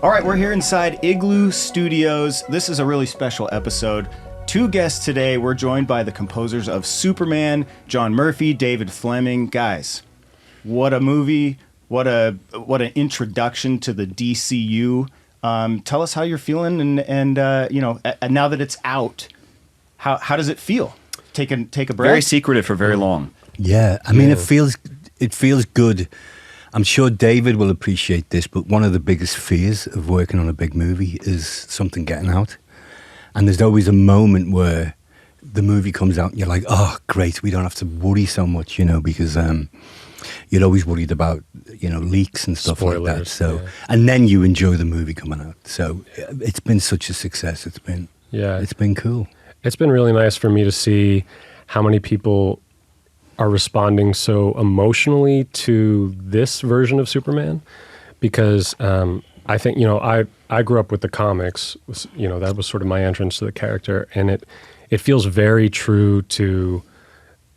All right, we're here inside Igloo Studios. This is a really special episode. Two guests today. We're joined by the composers of Superman, John Murphy, David Fleming. Guys, what a movie. What an introduction to the DCU. Tell us how you're feeling and now that it's out, how does it feel? Take a breath. Very secretive for very long. Yeah, I mean, it feels good. I'm sure David will appreciate this, but one of the biggest fears of working on a big movie is something getting out. And there's always a moment where the movie comes out and you're like, oh, great, we don't have to worry so much, because you're always worried about, leaks and stuff like that. So, and then you enjoy the movie coming out. So it's been such a success. It's been cool. It's been really nice for me to see how many people are responding so emotionally to this version of Superman, because I think, I grew up with the comics, that was sort of my entrance to the character, and it feels very true to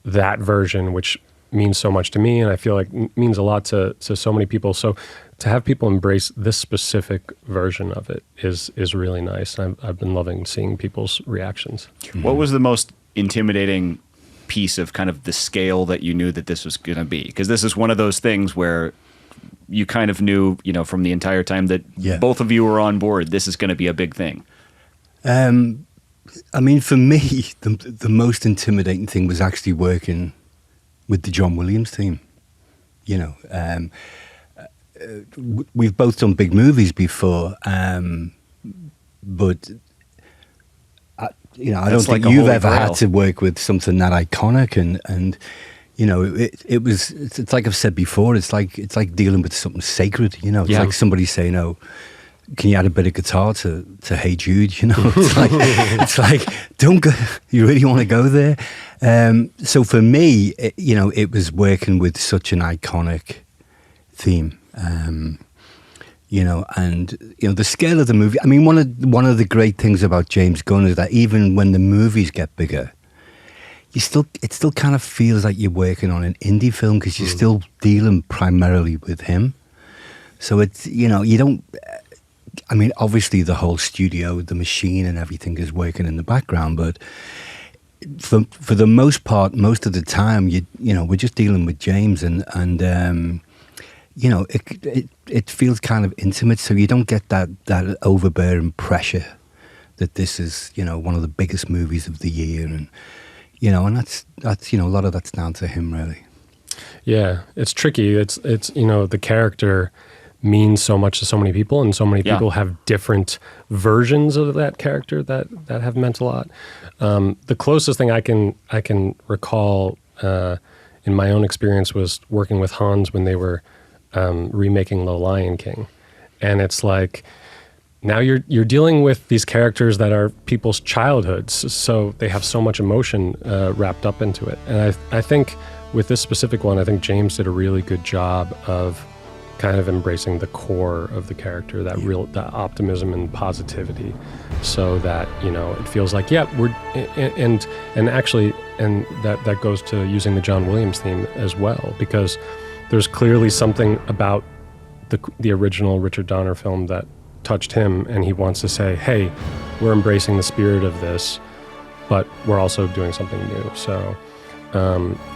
that version, which means so much to me, and I feel like means a lot to so many people. So to have people embrace this specific version of it is really nice. I've been loving seeing people's reactions. What was the most intimidating piece of kind of the scale that you knew that this was going to be? Because this is one of those things where you kind of knew, from the entire time that both of you were on board, this is going to be a big thing. I mean, for me, the most intimidating thing was actually working with the John Williams team. We've both done big movies before, but I don't think you've ever had to work with something that iconic, and it's like I've said before, it's like dealing with something sacred. It's like somebody saying, "Oh, can you add a bit of guitar to Hey Jude?" It's like don't go. You really want to go there? So for me, it was working with such an iconic theme. The scale of the movie. I mean, one of the great things about James Gunn is that even when the movies get bigger, it still kind of feels like you're working on an indie film because you're still dealing primarily with him. So it's you don't. I mean, obviously the whole studio, the machine, and everything is working in the background, but for the most part, most of the time, we're just dealing with James and. It feels kind of intimate, so you don't get that overbearing pressure that this is, one of the biggest movies of the year, and that's a lot of that's down to him, really. Yeah, it's tricky. It's the character means so much to so many people, and so many people have different versions of that character that have meant a lot. The closest thing I can recall in my own experience was working with Hans when they were remaking The Lion King, and it's like now you're dealing with these characters that are people's childhoods, so they have so much emotion wrapped up into it. And I think with this specific one, I think James did a really good job of kind of embracing the core of the character, that optimism and positivity, so that it feels like we're and actually that goes to using the John Williams theme as well, because there's clearly something about the original Richard Donner film that touched him, and he wants to say, hey, we're embracing the spirit of this, but we're also doing something new. So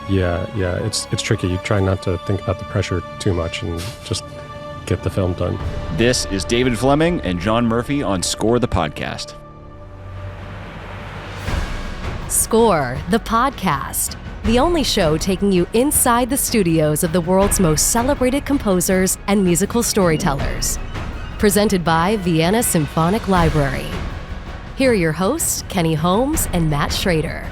it's tricky. You try not to think about the pressure too much and just get the film done. This is David Fleming and John Murphy on Score the Podcast. Score the Podcast. The only show taking you inside the studios of the world's most celebrated composers and musical storytellers. Presented by Vienna Symphonic Library. Here are your hosts, Kenny Holmes and Matt Schrader.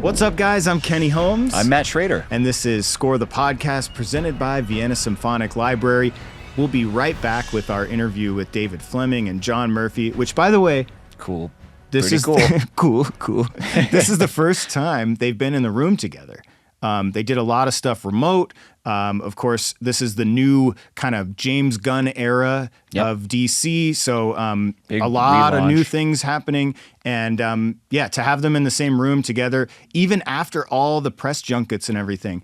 What's up, guys? I'm Kenny Holmes. I'm Matt Schrader. And this is Score the Podcast, presented by Vienna Symphonic Library. We'll be right back with our interview with David Fleming and John Murphy, which, by the way... Cool. This Pretty is cool. This is the first time they've been in the room together. They did a lot of stuff remote. Of course, this is the new kind of James Gunn era of DC. So a lot of new things happening. And to have them in the same room together, even after all the press junkets and everything,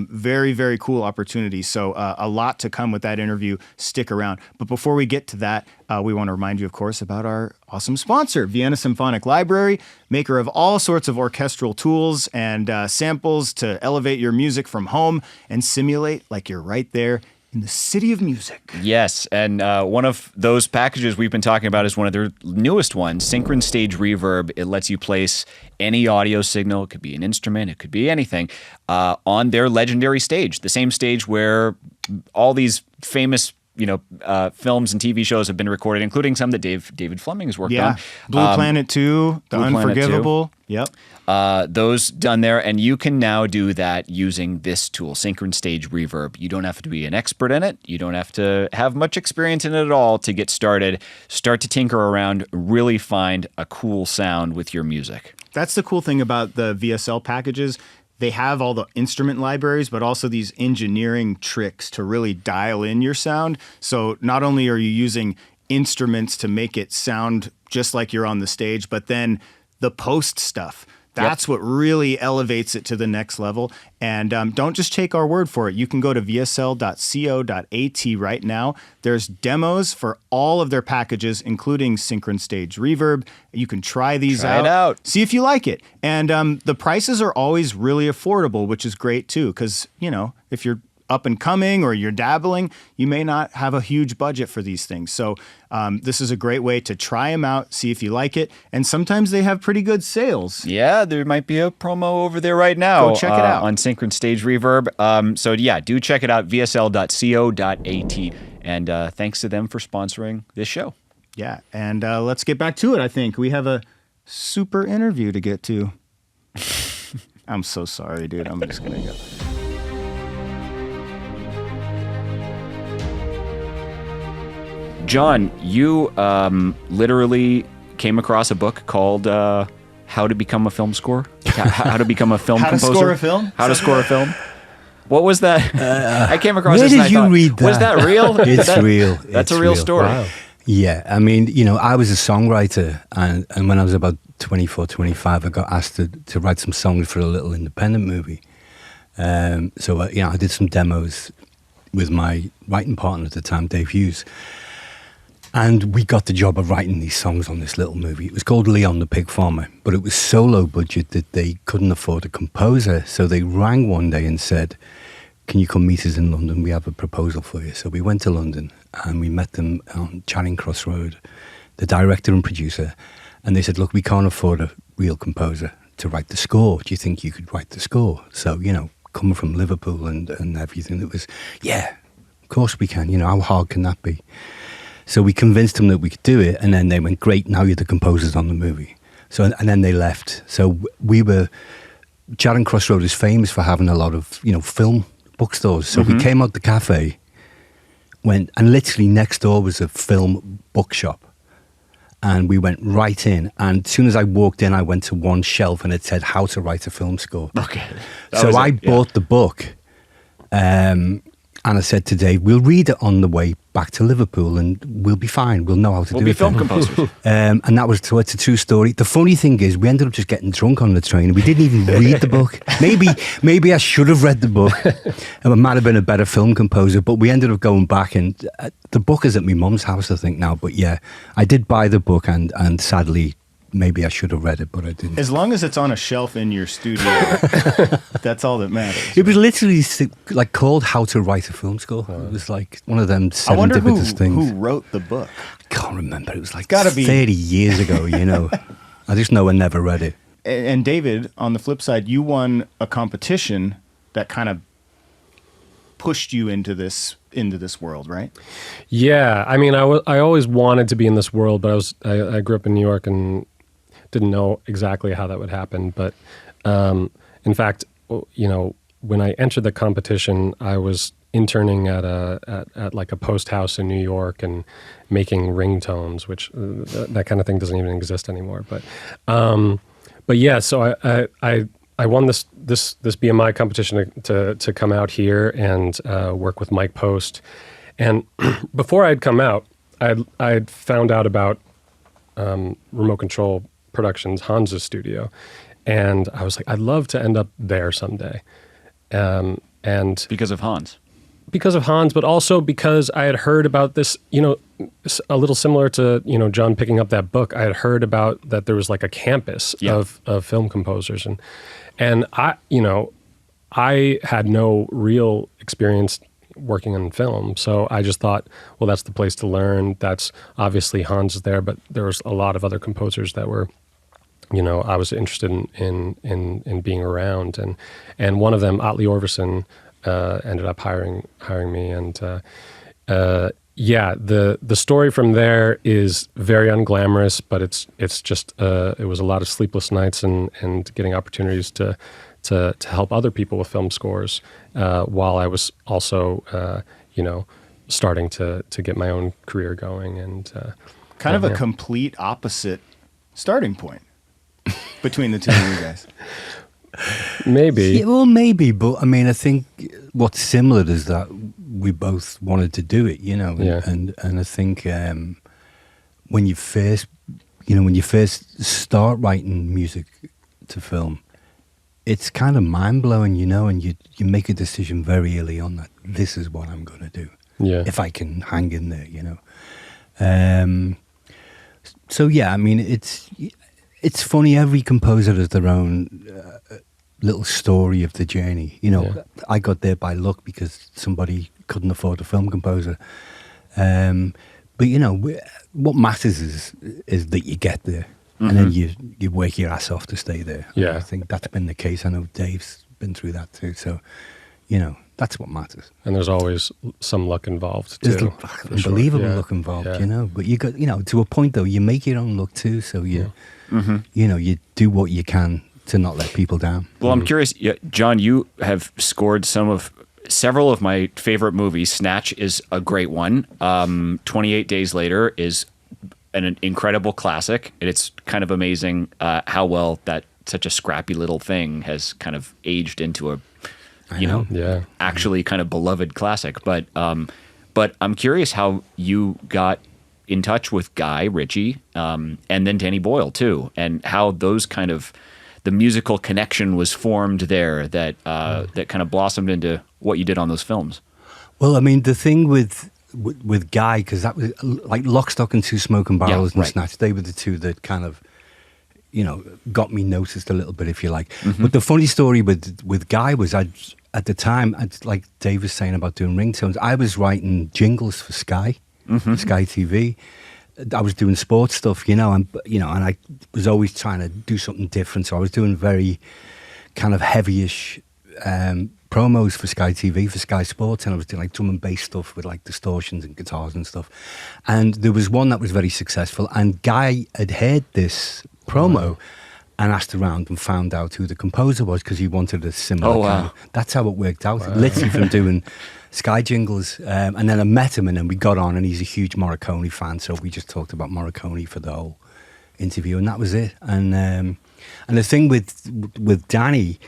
Very, very cool opportunity. So a lot to come with that interview. Stick around. But before we get to that, we want to remind you, of course, about our awesome sponsor, Vienna Symphonic Library, maker of all sorts of orchestral tools and samples to elevate your music from home and simulate like you're right there in the city of music. Yes, and one of those packages we've been talking about is one of their newest ones, Synchron Stage Reverb. It lets you place any audio signal, it could be an instrument, it could be anything, on their legendary stage, the same stage where all these famous films and TV shows have been recorded, including some that David Fleming has worked on. Blue Planet 2, The Unforgivable. Yep. Those done there, and you can now do that using this tool, Synchron Stage Reverb. You don't have to be an expert in it. You don't have to have much experience in it at all to get started. Start to tinker around, really find a cool sound with your music. That's the cool thing about the VSL packages. They have all the instrument libraries, but also these engineering tricks to really dial in your sound. So not only are you using instruments to make it sound just like you're on the stage, but then the post stuff. That's what really elevates it to the next level. And don't just take our word for it. You can go to vsl.co.at right now. There's demos for all of their packages, including Synchron Stage Reverb. You can try these Try it out. See if you like it. And the prices are always really affordable, which is great too. Because, if you're up and coming or you're dabbling, you may not have a huge budget for these things. So this is a great way to try them out, see if you like it. And sometimes they have pretty good sales. Yeah, there might be a promo over there right now. Go check it out. On Synchron Stage Reverb. So yeah, do check it out, vsl.co.at. And thanks to them for sponsoring this show. Yeah, and let's get back to it, I think. We have a super interview to get to. I'm so sorry, dude. I'm just going to go. John, you literally came across a book called How to Become a Film Score? How to Become a Film How Composer? to Score a Film? How to Score a Film? What was that? I came across where this and I did you thought, read that? was that real? It's real. That's It's a real real. story. Wow. Yeah, I mean, I was a songwriter, and when I was about 24, 25, I got asked to write some songs for a little independent movie. So, I did some demos with my writing partner at the time, Dave Hughes. And we got the job of writing these songs on this little movie. It was called Leon the Pig Farmer, but it was so low budget that they couldn't afford a composer. So they rang one day and said, "Can you come meet us in London? We have a proposal for you." So we went to London and we met them on Charing Cross Road, the director and producer. And they said, "Look, we can't afford a real composer to write the score. Do you think you could write the score?" So, coming from Liverpool and everything, it was, yeah, of course we can. How hard can that be? So we convinced them that we could do it, and then they went, "Great, now you're the composers on the movie." So, and then they left. So Charing Cross Road is famous for having a lot of, film bookstores. So we came out the cafe, and literally next door was a film bookshop. And we went right in, and as soon as I walked in, I went to one shelf and it said "How to Write a Film Score." Okay. So I bought the book, and I said to Dave, "We'll read it on the way back to Liverpool and we'll be fine. We'll know how to do it." We'll be film then." composers. And so it's a true story. The funny thing is, we ended up just getting drunk on the train. We didn't even read the book. Maybe I should have read the book. And I might have been a better film composer, but we ended up going back, and the book is at my mum's house, I think, now. But yeah, I did buy the book, and sadly, maybe I should have read it, but I didn't. As long as it's on a shelf in your studio, that's all that matters. It was literally like called "How to Write a Film Score." It was like one of them I wonder serendipitous things. who wrote the book. I can't remember. It was like Gotta be 30 years ago, I just know I never read it. And David, on the flip side, you won a competition that kind of pushed you into this world, right? Yeah, I mean, I always wanted to be in this world, but I grew up in New York and didn't know exactly how that would happen. But in fact, when I entered the competition, I was interning at like a post house in New York and making ringtones, which that kind of thing doesn't even exist anymore. But yeah, so I won this BMI competition to come out here and work with Mike Post. And before I'd come out, I'd found out about Remote Control Productions, Hans's studio. And I was like, I'd love to end up there someday. and because of Hans. Because of Hans, but also because I had heard about this, a little similar to, John picking up that book. I had heard about that there was like a campus of film composers. And I had no real experience working on film. So I just thought, well, that's the place to learn. That's obviously Hans is there, but there was a lot of other composers that were, I was interested in being around. And one of them, Atle Orvason, ended up hiring me, and the story from there is very unglamorous, but it's just it was a lot of sleepless nights and getting opportunities to help other people with film scores while I was also starting to get my own career going, and kind of a complete opposite starting point between the two of you guys. Maybe. Yeah, well, maybe, but I mean, I think what's similar is that we both wanted to do it, and I think when you first start writing music to film, it's kind of mind blowing, and you make a decision very early on that this is what I'm going to do. Yeah. If I can hang in there, So yeah, I mean, it's funny. Every composer has their own little story of the journey. I got there by luck because somebody couldn't afford a film composer. But what matters is that you get there, and then you work your ass off to stay there. Yeah, and I think that's been the case. I know Dave's been through that too. So, that's what matters. And there's always some luck involved too. There's unbelievable luck involved, But you got, to a point though, you make your own luck too. So you do what you can to not let people down. Well, I'm curious, John, you have scored several of my favorite movies. Snatch is a great one. 28 Days Later is an incredible classic. And it's kind of amazing how well that such a scrappy little thing has kind of aged into a, actually kind of beloved classic. But I'm curious how you got in touch with Guy Ritchie, and then Danny Boyle too, and how those kind of the musical connection was formed there that kind of blossomed into what you did on those films. Well, I mean, the thing with Guy, because that was like Lock, Stock and Two Smoking Barrels and Snatch, they were the two that kind of, got me noticed a little bit, if you like. Mm-hmm. But the funny story with Guy was at the time, like Dave was saying about doing ringtones, I was writing jingles for Sky, Sky TV. I was doing sports stuff, and I was always trying to do something different. So I was doing very kind of heavyish promos for Sky TV, for Sky Sports, and I was doing like drum and bass stuff with like distortions and guitars and stuff. And there was one that was very successful, and Guy had heard this promo and asked around and found out who the composer was because he wanted a similar kind of, that's how it worked out. Wow. Literally from doing Sky jingles, and then I met him and then we got on, and he's a huge Morricone fan, so we just talked about Morricone for the whole interview, and that was it. And the thing with Danny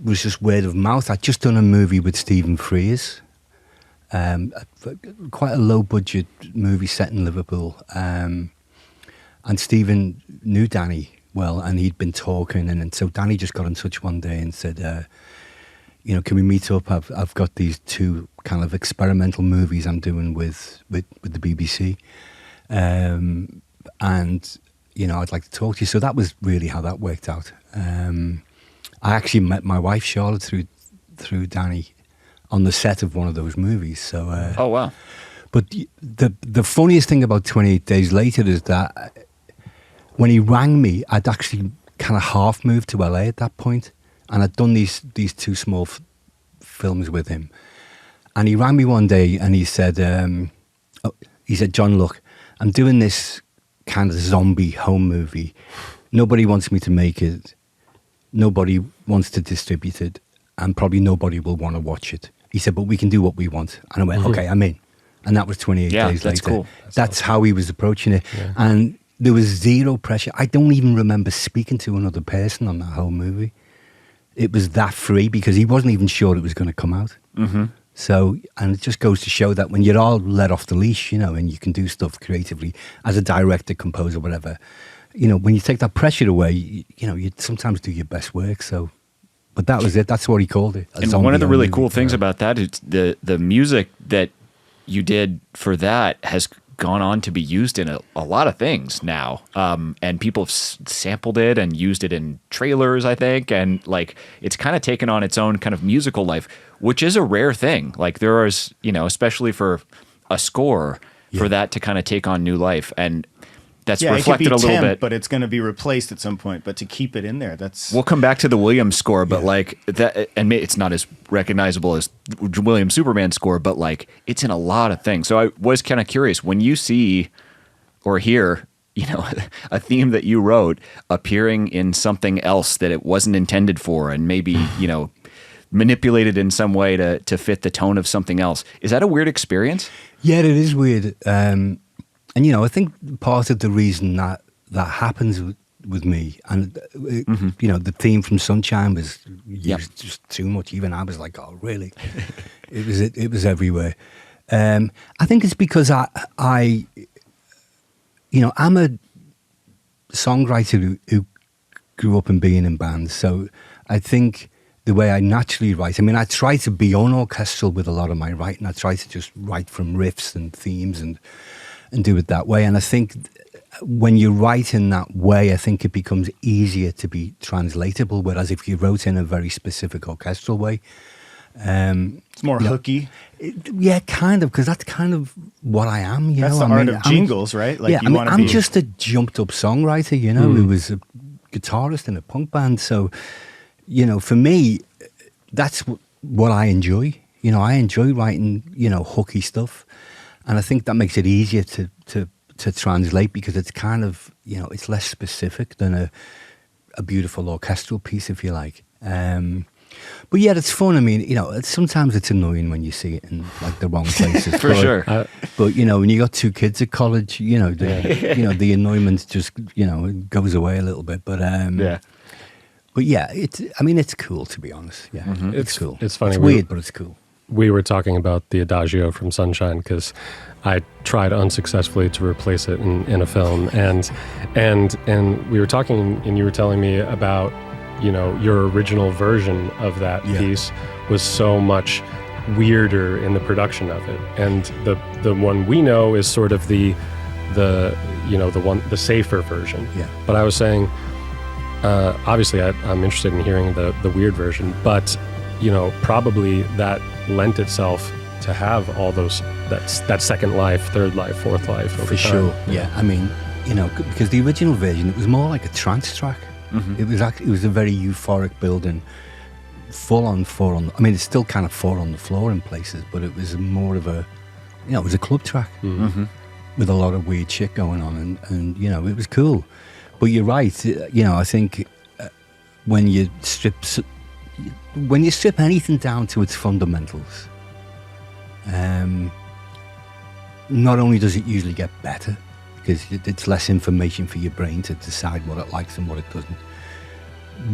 was just word of mouth. I'd just done a movie with Stephen Frears, quite a low budget movie set in Liverpool, and Stephen knew Danny well, and he'd been talking, and so Danny just got in touch one day and said, can we meet up? I've got these two kind of experimental movies I'm doing with the BBC, and I'd like to talk to you. So that was really how that worked out. I actually met my wife Charlotte through Danny on the set of one of those movies. So oh wow! But the funniest thing about 28 Days Later is that when he rang me, I'd actually kind of half moved to LA at that point, and I'd done these two small films with him. And he rang me one day and he said, John, look, I'm doing this kind of zombie home movie. Nobody wants me to make it. Nobody wants to distribute it, and probably nobody will want to watch it. He said, but we can do what we want. And I went, okay, I'm in. And that was 28 days later. Cool. That's how he was approaching it. Yeah. And there was zero pressure. I don't even remember speaking to another person on that whole movie. It was that free because he wasn't even sure it was going to come out. Mm-hmm. So, and it just goes to show that when you're all let off the leash, and you can do stuff creatively as a director, composer, whatever, when you take that pressure away, you sometimes do your best work. So But that was it. That's what he called it. And one of the really cool things about that is the music that you did for that has gone on to be used in a lot of things now. And people have sampled it and used it in trailers, I think. And like, it's kind of taken on its own kind of musical life, which is a rare thing. Like there is, especially for a score, for that to kind of take on new life. And that's reflected it could be a little bit. But it's going to be replaced at some point. But to keep it in there, that's... We'll come back to the Williams score, but like that, and it's not as recognizable as Williams Superman score, but like it's in a lot of things. So I was kind of curious, when you see or hear, a theme that you wrote appearing in something else that it wasn't intended for, and maybe, manipulated in some way to fit the tone of something else. Is that a weird experience? Yeah, it is weird. And, I think part of the reason that happens with me, and, the theme from Sunshine was used just too much. Even I was like, oh, really? It was everywhere. I think it's because I'm a songwriter who grew up in being in bands. So I think the way I naturally write, I try to be unorchestral with a lot of my writing. I try to just write from riffs and themes and do it that way. And I think when you write in that way, I think it becomes easier to be translatable. Whereas if you wrote in a very specific orchestral way, it's more hooky. Kind of, because that's kind of what I am. That's the art of jingles, right? Like I'm just a jumped up songwriter, who was a guitarist in a punk band. So, for me, that's what I enjoy. I enjoy writing, hooky stuff. And I think that makes it easier to translate, because it's kind of, it's less specific than a beautiful orchestral piece, if you like. But yeah, it's fun. Sometimes it's annoying when you see it in like the wrong places. For sure. But when you got two kids at college, the annoyance just, goes away a little bit. But But yeah, it's cool, to be honest. Yeah, it's cool. It's funny. It's weird, but it's cool. We were talking about the Adagio from Sunshine because I tried unsuccessfully to replace it in a film, and we were talking, and you were telling me about, your original version of that piece was so much weirder in the production of it, and the one we know is sort of the safer version. Yeah. But I was saying, obviously, I'm interested in hearing the weird version, but probably that lent itself to have all those that second life, third life, fourth life over For time. sure. Yeah. Because the original version, it was more like a trance track. It was a very euphoric building, full on four on. It's still kind of four on the floor in places, but it was more of a, it was a club track with a lot of weird shit going on, and it was cool. But you're right. I think when you strip anything down to its fundamentals, not only does it usually get better, because it's less information for your brain to decide what it likes and what it doesn't,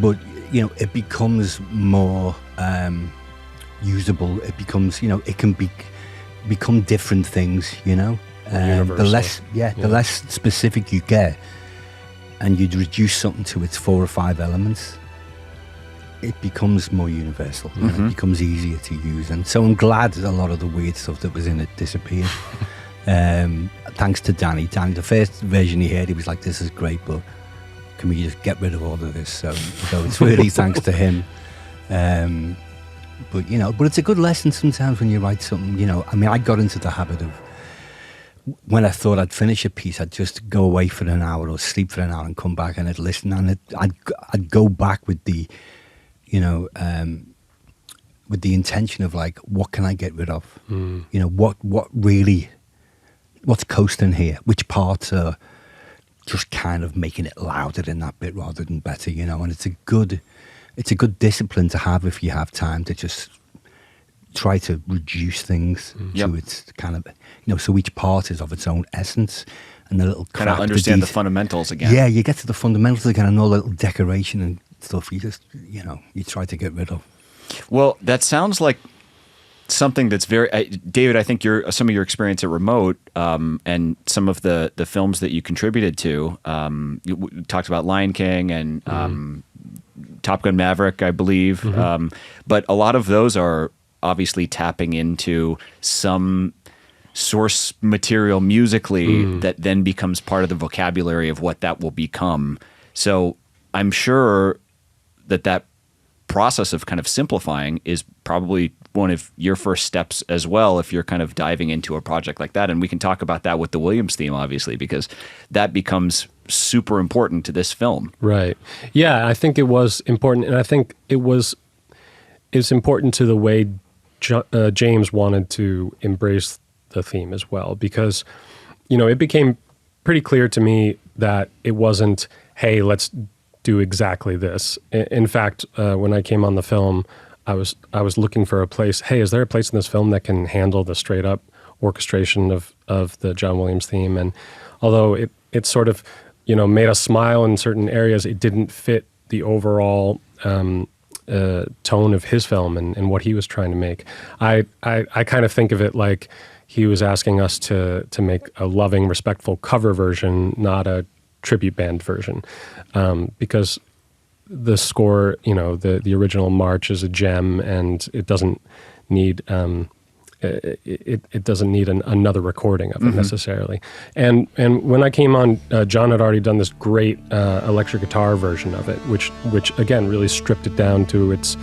but it becomes more usable. It becomes, it can become different things. The less specific you get, and you'd reduce something to its 4 or 5 elements, it becomes more universal. It becomes easier to use. And so I'm glad a lot of the weird stuff that was in it disappeared. Thanks to Danny. The first version he heard, he was like, this is great, but can we just get rid of all of this? So it's really thanks to him. But it's a good lesson sometimes when you write something, I got into the habit of, when I thought I'd finish a piece, I'd just go away for an hour or sleep for an hour and come back, and I'd listen, and I'd go back with the, with the intention of like, what can I get rid of? What's coasting here? Which parts are just kind of making it louder in that bit rather than better? And it's a good discipline to have if you have time to just try to reduce things to its kind of, so each part is of its own essence, and the little kind of understand the fundamentals again. Yeah, you get to the fundamentals again, and all the little decoration and stuff you just, you try to get rid of. Well, that sounds like something that's very, David, I think some of your experience at Remote, and some of the films that you contributed to, you talked about Lion King and Top Gun Maverick, I believe. But a lot of those are obviously tapping into some source material musically that then becomes part of the vocabulary of what that will become. So I'm sure that process of kind of simplifying is probably one of your first steps as well if you're kind of diving into a project like that. And we can talk about that with the Williams theme, obviously, because that becomes super important to this film. Right. Yeah, I think it was important. And I think it's important to the way James wanted to embrace the theme as well, because, it became pretty clear to me that it wasn't, hey, let's do exactly this. In fact, when I came on the film, I was looking for a place. Hey, is there a place in this film that can handle the straight up orchestration of the John Williams theme? And although it sort of made us smile in certain areas, it didn't fit the overall tone of his film and what he was trying to make. I kind of think of it like he was asking us to make a loving, respectful cover version, not a tribute band version, because the score, the original march is a gem, and it doesn't need it doesn't need another recording of it necessarily. And when I came on, John had already done this great electric guitar version of it, which again really stripped it down to its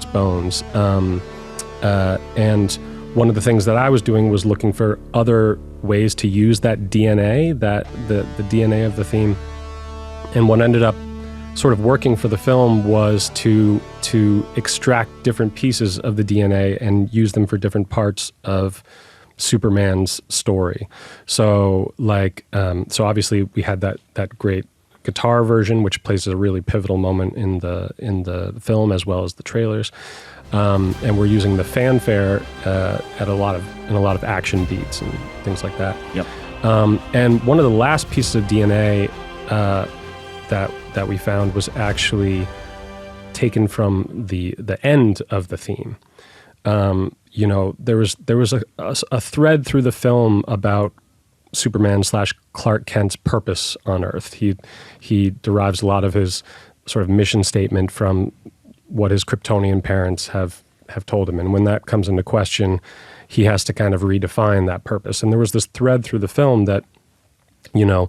bones. And one of the things that I was doing was looking for other ways to use that DNA, that the DNA of the theme. And what ended up sort of working for the film was to extract different pieces of the DNA and use them for different parts of Superman's story. So so obviously we had that great guitar version, which plays a really pivotal moment in the film as well as the trailers. And we're using the fanfare in a lot of action beats and things like that. Yep. And one of the last pieces of DNA that we found was actually taken from the end of the theme. There was a thread through the film about Superman / Clark Kent's purpose on Earth. He derives a lot of his sort of mission statement from what his Kryptonian parents have told him. And when that comes into question, he has to kind of redefine that purpose. And there was this thread through the film that, the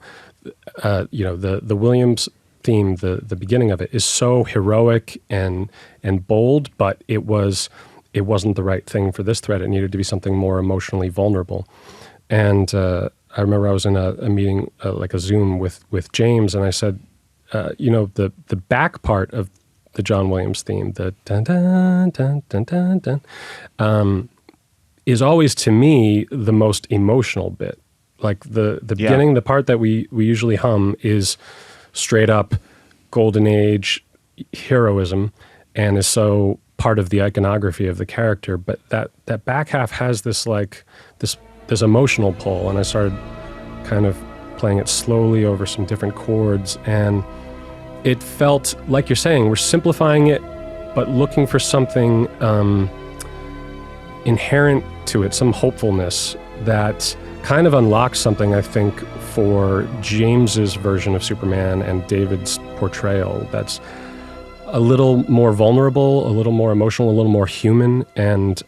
Williams theme, the beginning of it is so heroic and bold, but it wasn't the right thing for this thread. It needed to be something more emotionally vulnerable. And I remember I was in a meeting, like a Zoom with James, and I said, the back part of the John Williams theme, the dun dun dun dun dun dun, is always to me the most emotional bit. Like the beginning, the part that we usually hum is straight up golden age heroism, and is so part of the iconography of the character. But that back half has this emotional pull, and I started kind of playing it slowly over some different chords, and it felt like you're saying, we're simplifying it, but looking for something inherent to it, some hopefulness that kind of unlocks something, I think, for James's version of Superman and David's portrayal that's a little more vulnerable, a little more emotional, a little more human, and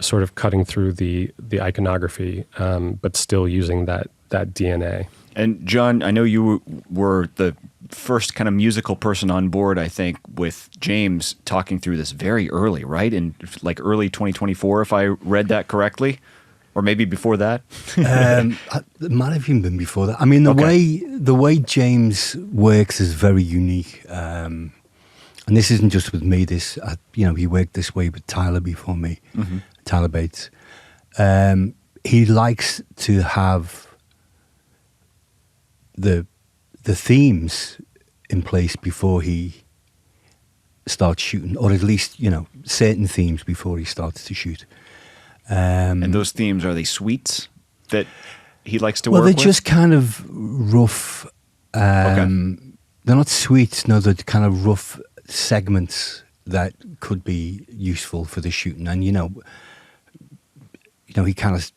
sort of cutting through the iconography, but still using that DNA. And John, I know you were the first kind of musical person on board, I think, with James talking through this very early, right? In like early 2024, if I read that correctly, or maybe before that. It might have even been before that. I mean, the way James works is very unique, and this isn't just with me. He worked this way with Tyler before me, Tyler Bates. He likes to have the themes in place before he starts shooting, or at least certain themes before he starts to shoot. And those themes, are they suites that he likes to work with? Well, they're just kind of rough. Okay. They're not suites. No, they're kind of rough segments that could be useful for the shooting. And he kind of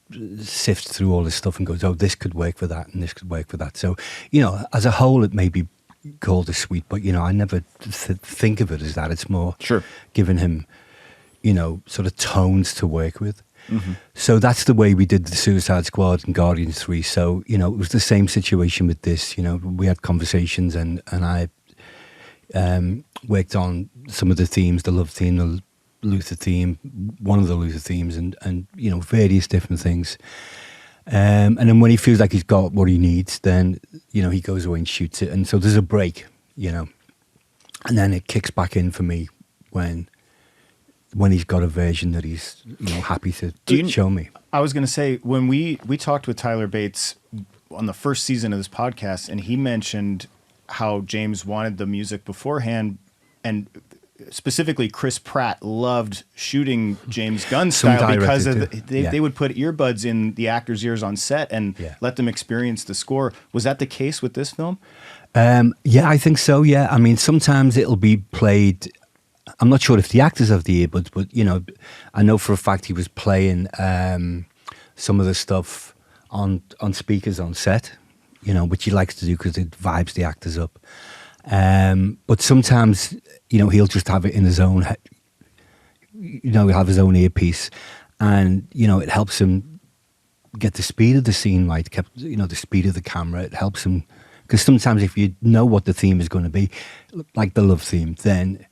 sifts through all this stuff and goes, "Oh, this could work for that, and this could work for that." So, as a whole, it may be called a suite, but I never think of it as that. It's more giving him, sort of tones to work with. Mm-hmm. So that's the way we did the Suicide Squad and Guardians 3. So, it was the same situation with this. We had conversations and I worked on some of the themes, the love theme, the Luther theme, one of the Luther themes, and various different things. And then when he feels like he's got what he needs, then, he goes away and shoots it. And so there's a break, and then it kicks back in for me when he's got a version that he's happy to show me. I was going to say, when we talked with Tyler Bates on the first season of this podcast, and he mentioned how James wanted the music beforehand, and specifically Chris Pratt loved shooting James Gunn style because they would put earbuds in the actors' ears on set and let them experience the score. Was that the case with this film? Yeah, I think so. Yeah, I mean, sometimes it'll be played. I'm not sure if the actors have the earbuds, but I know for a fact he was playing some of the stuff on speakers on set, which he likes to do because it vibes the actors up. But sometimes, he'll just have it in his own, he'll have his own earpiece, and it helps him get the speed of the scene right. The speed of the camera. It helps him because sometimes if you know what the theme is going to be, like the love theme, then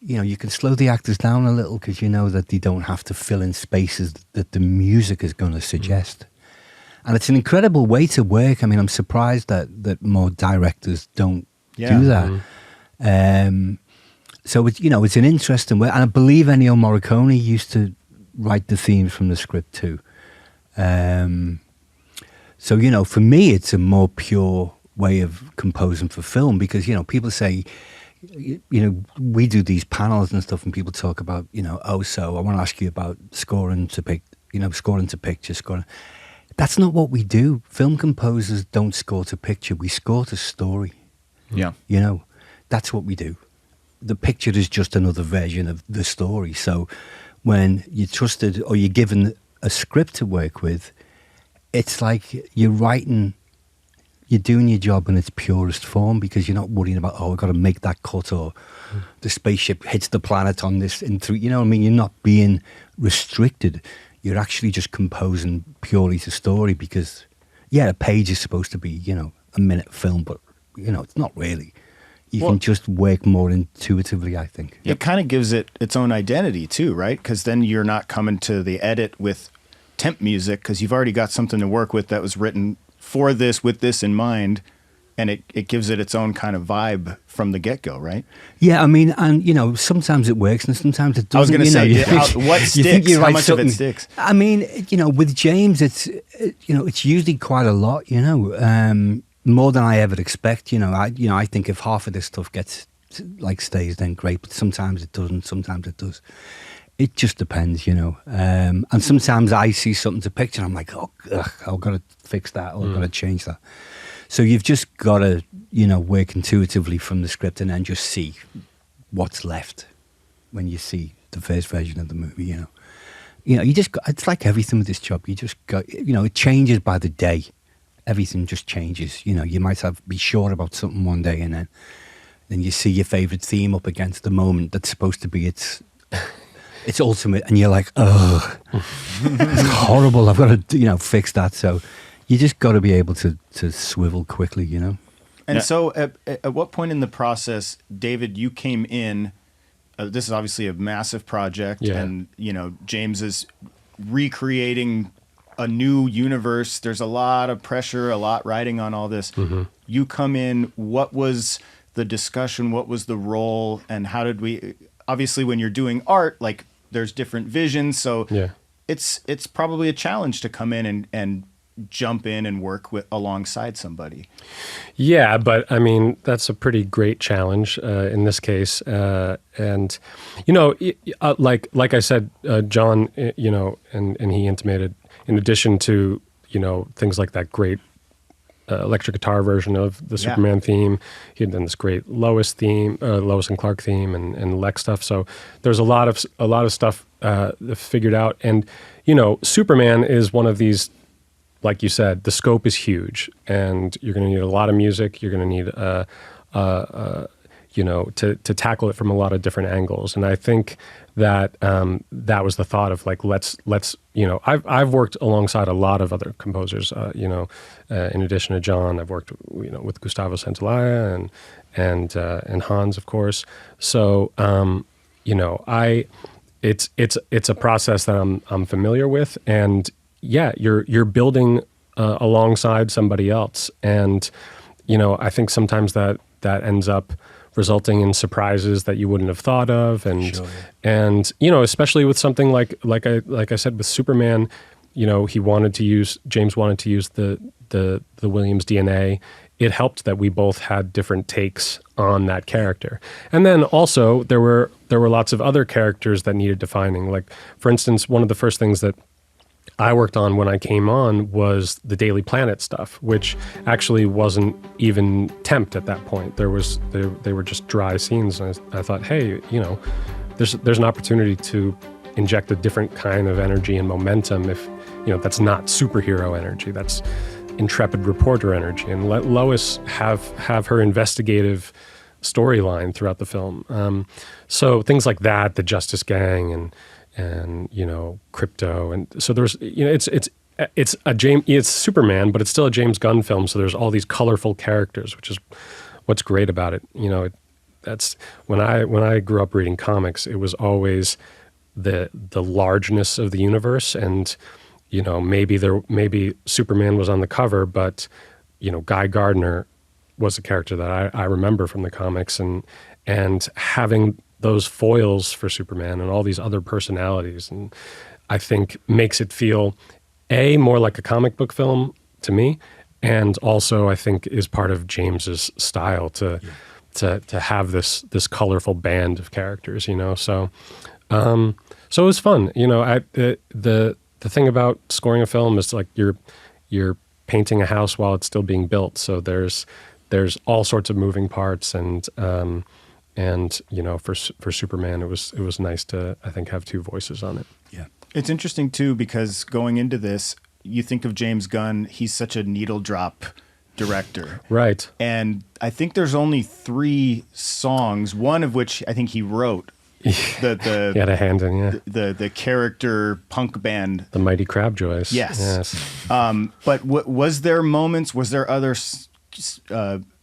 you can slow the actors down a little because you know that they don't have to fill in spaces that the music is going to suggest. And it's an incredible way to work. I mean, I'm surprised that more directors don't do that. So it's it's an interesting way, and I believe Ennio Morricone used to write the themes from the script too. So for me, it's a more pure way of composing for film because people say, we do these panels and stuff, and people talk about so I want to ask you about scoring to picture, scoring. That's not what we do. Film composers don't score to picture. We score to story. Yeah. That's what we do. The picture is just another version of the story. So when you're trusted or you're given a script to work with, it's like you're doing your job in its purest form because you're not worrying about, I've got to make that cut or the spaceship hits the planet on this in 3. You know what I mean? You're not being restricted. You're actually just composing purely to story because, a page is supposed to be, a minute film, but it's not really. You can just work more intuitively, I think. It kind of gives it its own identity too, right? Because then you're not coming to the edit with temp music because you've already got something to work with that was written for this, with this in mind, and it gives it its own kind of vibe from the get-go, right? Yeah, I mean, and, sometimes it works and sometimes it doesn't. I was going to say, what sticks? How much of it sticks? I mean, with James, it's usually quite a lot, more than I ever expect. I think if half of this stuff stays, then great. But sometimes it doesn't. Sometimes it does. It just depends, And sometimes I see something to picture, and I'm like, I've got to fix that, or I've got to change that. So you've just got to, work intuitively from the script, and then just see what's left when you see the first version of the movie. You just got, it's like everything with this job. You just got, it changes by the day. Everything just changes. You might be sure about something one day, and then you see your favorite theme up against the moment that's supposed to be its ultimate, and you're like, it's horrible. I've got to, fix that. So you just got to be able to swivel quickly, And so, at what point in the process, David, you came in? This is obviously a massive project, and James is recreating a new universe. There's a lot of pressure, a lot riding on all this. Mm-hmm. You come in. What was the discussion? What was the role? And how did we? Obviously, when you're doing art, like there's different visions. So it's probably a challenge to come in and jump in and work alongside somebody. Yeah, but I mean that's a pretty great challenge in this case. And like I said, John, and he intimated. In addition to, things like that great electric guitar version of the Superman theme, he had done this great Lois theme, Lois and Clark theme, and Lex stuff. So there's a lot of stuff figured out. And Superman is one of these like you said, the scope is huge, and you're going to need a lot of music. You're going to need to tackle it from a lot of different angles. And I think that that was the thought of like, let's I've worked alongside a lot of other composers, in addition to John. I've worked with Gustavo Santaolalla and Hans, of course. So it's a process that I'm familiar with, and yeah, you're building alongside somebody else, and I think sometimes that ends up resulting in surprises that you wouldn't have thought of, and sure, yeah. And especially with something like I said with Superman, James wanted to use the Williams DNA. It helped that we both had different takes on that character, and then also there were lots of other characters that needed defining. Like, for instance, one of the first things that I worked on when I came on was the Daily Planet stuff, which actually wasn't even temped at that point. They were just dry scenes, and I thought, hey, there's an opportunity to inject a different kind of energy and momentum. If that's not superhero energy, that's intrepid reporter energy, and let Lois have her investigative storyline throughout the film. So things like that, the Justice Gang and Crypto, and so there's it's Superman, but it's still a James Gunn film. So there's all these colorful characters, which is what's great about it. That's when I grew up reading comics, it was always the largeness of the universe, and maybe Superman was on the cover, but Guy Gardner was a character that I remember from the comics, and having those foils for Superman and all these other personalities, and I think makes it feel more like a comic book film to me, and also I think is part of James's style to have this colorful band of characters, so it was fun. The thing about scoring a film is like you're painting a house while it's still being built, so there's all sorts of moving parts, and for Superman, it was nice to, I think, have two voices on it. Yeah, it's interesting too, because going into this, you think of James Gunn, he's such a needle drop director, right? And I think there's only 3 songs, one of which I think he wrote. He had a hand in, the character punk band, the Mighty Crabjoys. Yes. But was there moments? Was there other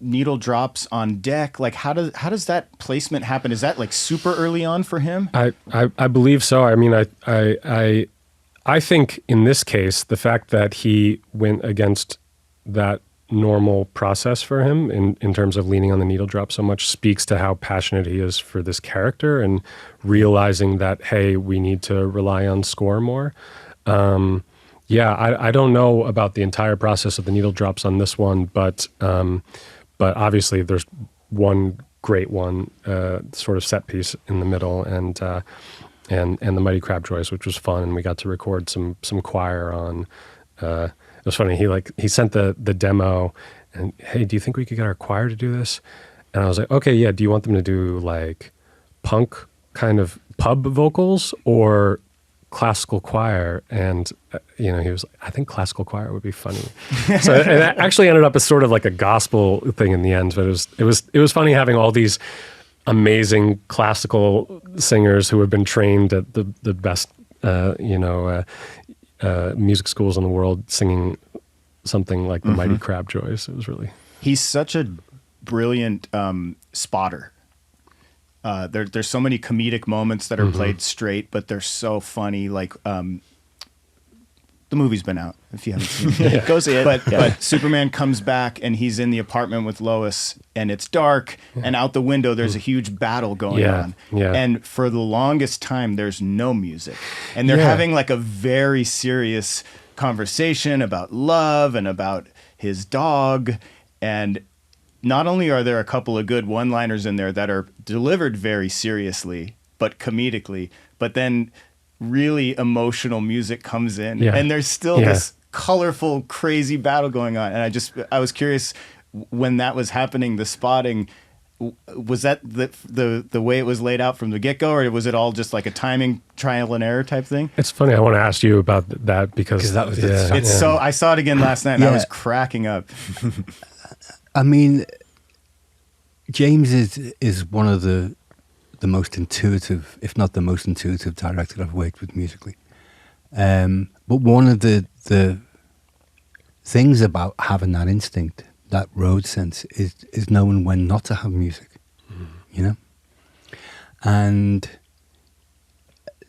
needle drops on deck? Like, how does that placement happen? Is that like super early on for him? I believe so. I mean, I think in this case, the fact that he went against that normal process for him in terms of leaning on the needle drop so much speaks to how passionate he is for this character, and realizing that, hey, we need to rely on score more. I don't know about the entire process of the needle drops on this one, but obviously there's one great one, sort of set piece in the middle, and the Mighty Crabjoys, which was fun, and we got to record some choir on. It was funny. He sent the demo, and, hey, do you think we could get our choir to do this? And I was like, okay, yeah. Do you want them to do like punk kind of pub vocals or classical choir? And he was like, I think classical choir would be funny. So and that actually ended up as sort of like a gospel thing in the end. But it was funny having all these amazing classical singers who have been trained at the best music schools in the world singing something like the Mighty Crabjoys. It was really... He's such a brilliant spotter. There's so many comedic moments that are played straight, but they're so funny. Like, the movie's been out, if you haven't seen it. Go see it. But Superman comes back, and he's in the apartment with Lois, and it's dark, and out the window there's a huge battle going on. Yeah. And for the longest time, there's no music. And they're having like a very serious conversation about love and about his dog. And not only are there a couple of good one-liners in there that are delivered very seriously, but comedically, but then really emotional music comes in, and there's still this colorful, crazy battle going on. And I was curious, when that was happening, the spotting, was that the way it was laid out from the get-go, or was it all just like a timing trial and error type thing? It's funny. I want to ask you about that because that was So I saw it again last night and I was cracking up. I mean, James is one of the most intuitive, if not the most intuitive director I've worked with musically. But one of the things about having that instinct, that road sense, is knowing when not to have music, you know? And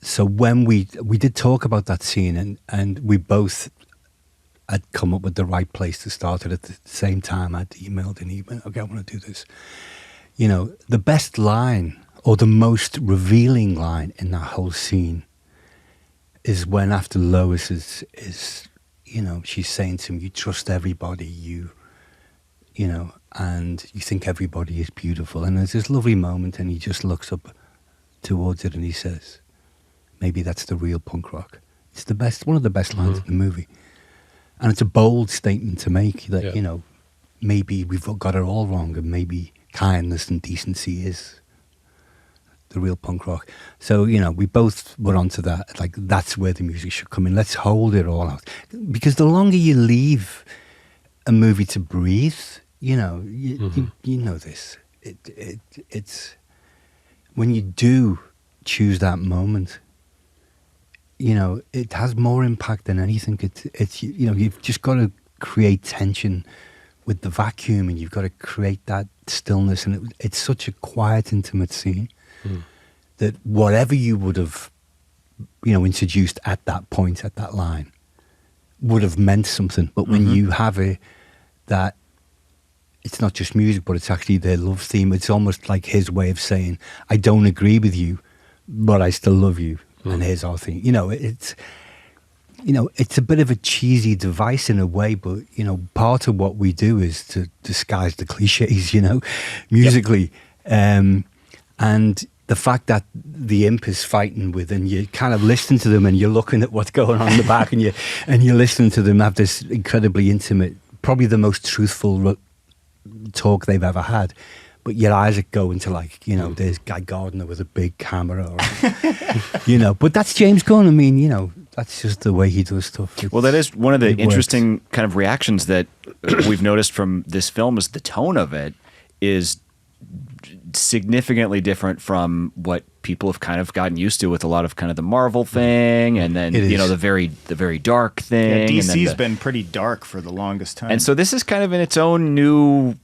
so when we did talk about that scene, and we both had come up with the right place to start it at the same time. I'd emailed and he went, okay, I want to do this. You know, the best line, or the most revealing line in that whole scene, is when after Lois is you know, she's saying to him, you trust everybody, you know, and you think everybody is beautiful. And there's this lovely moment and he just looks up towards it and he says, maybe that's the real punk rock. It's the best, one of the best lines in the movie. And it's a bold statement to make that, you know, maybe we've got it all wrong and maybe kindness and decency is the real punk rock. So, you know, we both were onto that. Like, that's where the music should come in. Let's hold it all out. Because the longer you leave a movie to breathe, you know, you know this. It's when you do choose that moment, you know, it has more impact than anything. It's you know, you've just got to create tension with the vacuum, and you've got to create that stillness. And it's such a quiet, intimate scene that whatever you would have, you know, introduced at that point, at that line, would have meant something. But when you have it, that it's not just music, but it's actually their love theme. It's almost like his way of saying, I don't agree with you, but I still love you. And here's our thing. You know, it's a bit of a cheesy device in a way, but, you know, part of what we do is to disguise the cliches, you know, musically. And the fact that the imp is fighting with, and you kind of listen to them and you're looking at what's going on in the back, and you're listening to them have this incredibly intimate, probably the most truthful talk they've ever had. But your eyes go into, like, you know, there's Guy Gardner with a big camera, or, you know. But that's James Gunn. I mean, you know, that's just the way he does stuff. Well, that is one of the interesting kind of reactions that we've noticed from this film, is the tone of it is significantly different from what people have kind of gotten used to with a lot of kind of the Marvel thing, and then, you know, the very dark thing. Yeah, DC's been pretty dark for the longest time. And so this is kind of in its own new,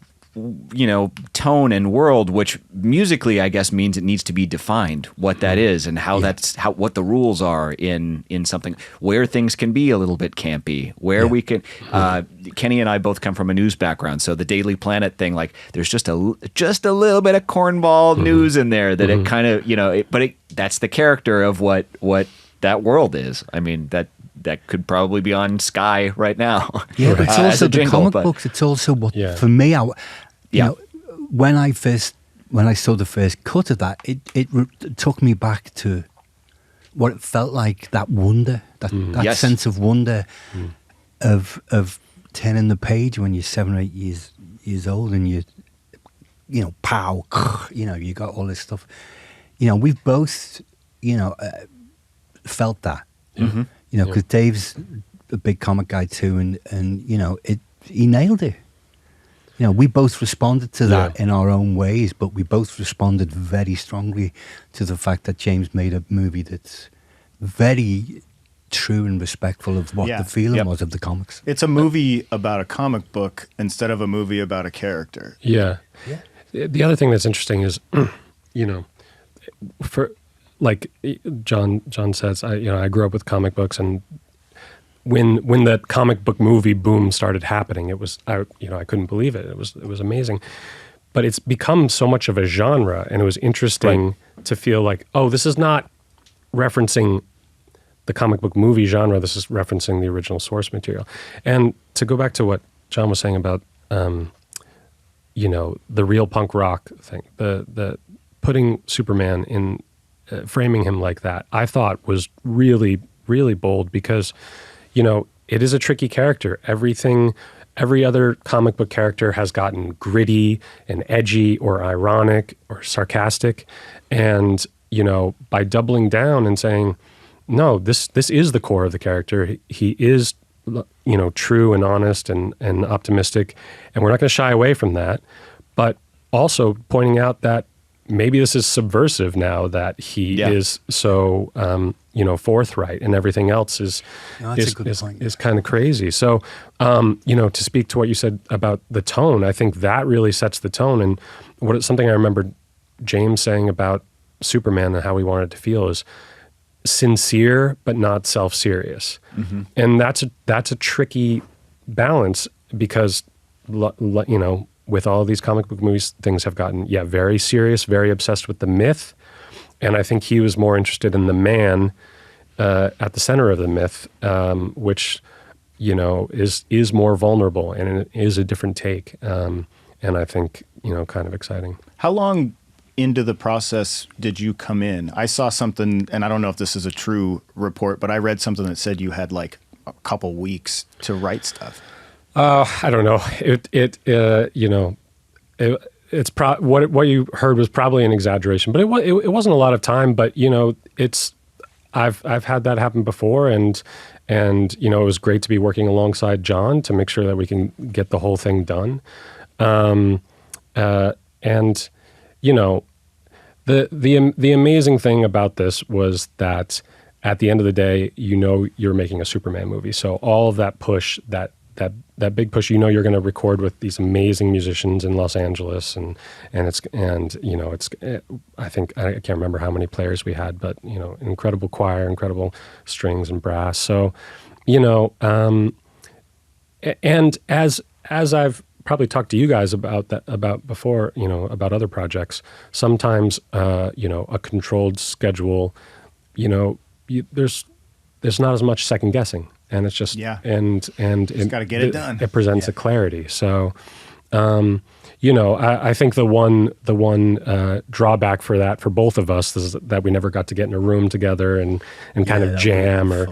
you know, tone and world, which musically, I guess, means it needs to be defined what that is, and how what the rules are in something where things can be a little bit campy, where we can. Kenny and I both come from a news background, so the Daily Planet thing, like, there's just a little bit of cornball news in there that it kind of, you know, that's the character of what that world is. I mean, that could probably be on Sky right now. Yeah, but it's also the comic books. It's also what, for me, you know, when I saw the first cut of that, it took me back to what it felt like, that wonder, that sense of wonder of turning the page when you're 7 or 8 years old, and you know, pow, you know, you got all this stuff. You know, we've both, you know, felt that. You know, because Dave's a big comic guy too, and you know, he nailed it. You know, we both responded to that in our own ways, but we both responded very strongly to the fact that James made a movie that's very true and respectful of what the feeling was of the comics. It's a movie about a comic book instead of a movie about a character. Yeah. The other thing that's interesting is, you know, for, like John says, I grew up with comic books, and when that comic book movie boom started happening, I couldn't believe it. It was amazing. But it's become so much of a genre, and it was interesting to feel like, oh, this is not referencing the comic book movie genre. This is referencing the original source material. And to go back to what John was saying about, you know, the real punk rock thing, the putting Superman in, framing him like that, I thought was really, really bold, because, you know, it is a tricky character. Everything every other comic book character has gotten gritty and edgy or ironic or sarcastic. And, by doubling down and saying, no, this is the core of the character. He is, true and honest and optimistic. And we're not going to shy away from that. But also pointing out that maybe this is subversive now that he is so, forthright, and everything else is kind of crazy. So, to speak to what you said about the tone, I think that really sets the tone. And something I remember James saying about Superman and how he wanted it to feel is sincere but not self-serious. Mm-hmm. And that's a tricky balance because, with all these comic book movies, things have gotten, very serious, very obsessed with the myth. And I think he was more interested in the man at the center of the myth, which, is more vulnerable, and it is a different take. And I think, kind of exciting. How long into the process did you come in? I saw something, and I don't know if this is a true report, but I read something that said you had like a couple weeks to write stuff. I don't know. What you heard was probably an exaggeration, but it wasn't a lot of time. But I've had that happen before, and it was great to be working alongside John to make sure that we can get the whole thing done. The amazing thing about this was that at the end of the day, you're making a Superman movie. So all of that push, that big push, you're going to record with these amazing musicians in Los Angeles, and I think I can't remember how many players we had, but an incredible choir, incredible strings and brass. So, and as I've probably talked to you guys about before, about other projects, sometimes a controlled schedule, there's not as much second guessing. And it's just and just got to get it done. It presents a clarity. So, I think the one drawback for that for both of us is that we never got to get in a room together and kind of jam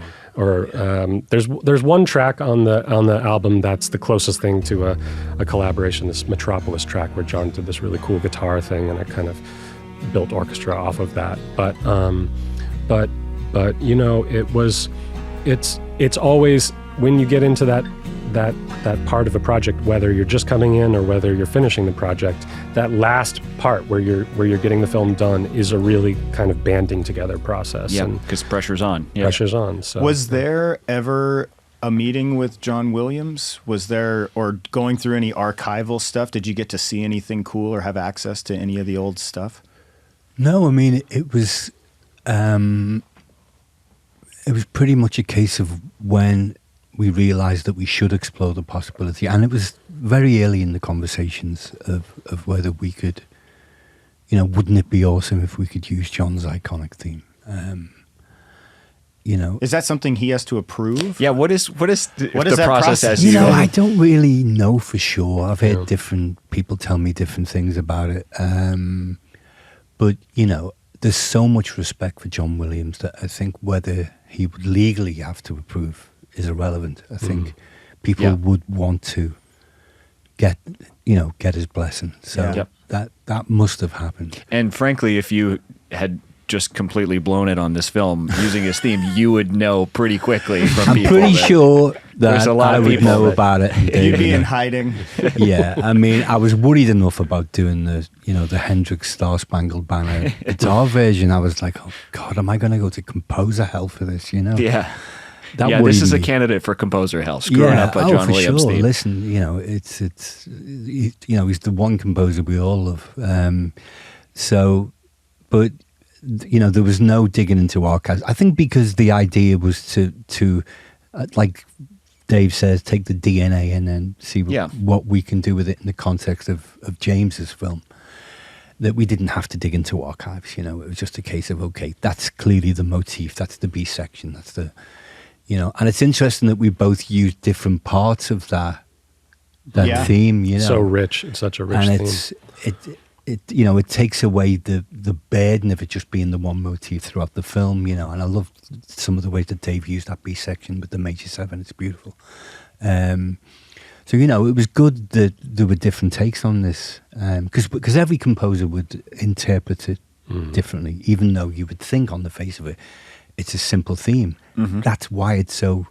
there's one track on the album that's the closest thing to a collaboration, this Metropolis track where John did this really cool guitar thing, and I kind of built orchestra off of that. But it's always, when you get into that part of a project, whether you're just coming in or whether you're finishing the project, that last part where you're getting the film done is a really kind of banding together process. Yeah, because pressure's on. Yeah. Pressure's on. So, was there ever a meeting with John Williams? Was there, or going through any archival stuff? Did you get to see anything cool or have access to any of the old stuff? No, I mean, it was pretty much a case of when we realized that we should explore the possibility. And it was very early in the conversations of whether we could, wouldn't it be awesome if we could use John's iconic theme? Is that something he has to approve? Yeah. What is the that process as I don't really know for sure. I've heard different people tell me different things about it. But, there's so much respect for John Williams that I think whether he would legally have to approve is irrelevant. I think people would want to get his blessing. So that must have happened. And frankly, if you had just completely blown it on this film using his theme, you would know pretty quickly from people. I'm pretty sure that a lot I of would people know that about it. You'd be in hiding. Yeah, I mean, I was worried enough about doing the Hendrix Star Spangled Banner guitar version. I was like, oh God, am I going to go to composer hell for this? Yeah. That this is me. a candidate for composer hell. Screwing up by John Williams' sure. theme. Listen, it's he's the one composer we all love. But there was no digging into archives. I think because the idea was to like Dave says, take the DNA and then see what we can do with it in the context of James's film. That we didn't have to dig into archives. It was just a case of, okay, that's clearly the motif. That's the B section. That's the, and it's interesting that we both use different parts of that theme. So rich. It's such a rich theme. It takes away the burden of it just being the one motif throughout the film, and I love some of the ways that Dave used that B section with the major 7. It's beautiful. So, you know, it was good that there were different takes on this, because every composer would interpret it differently, even though you would think on the face of it, it's a simple theme. That's why it's so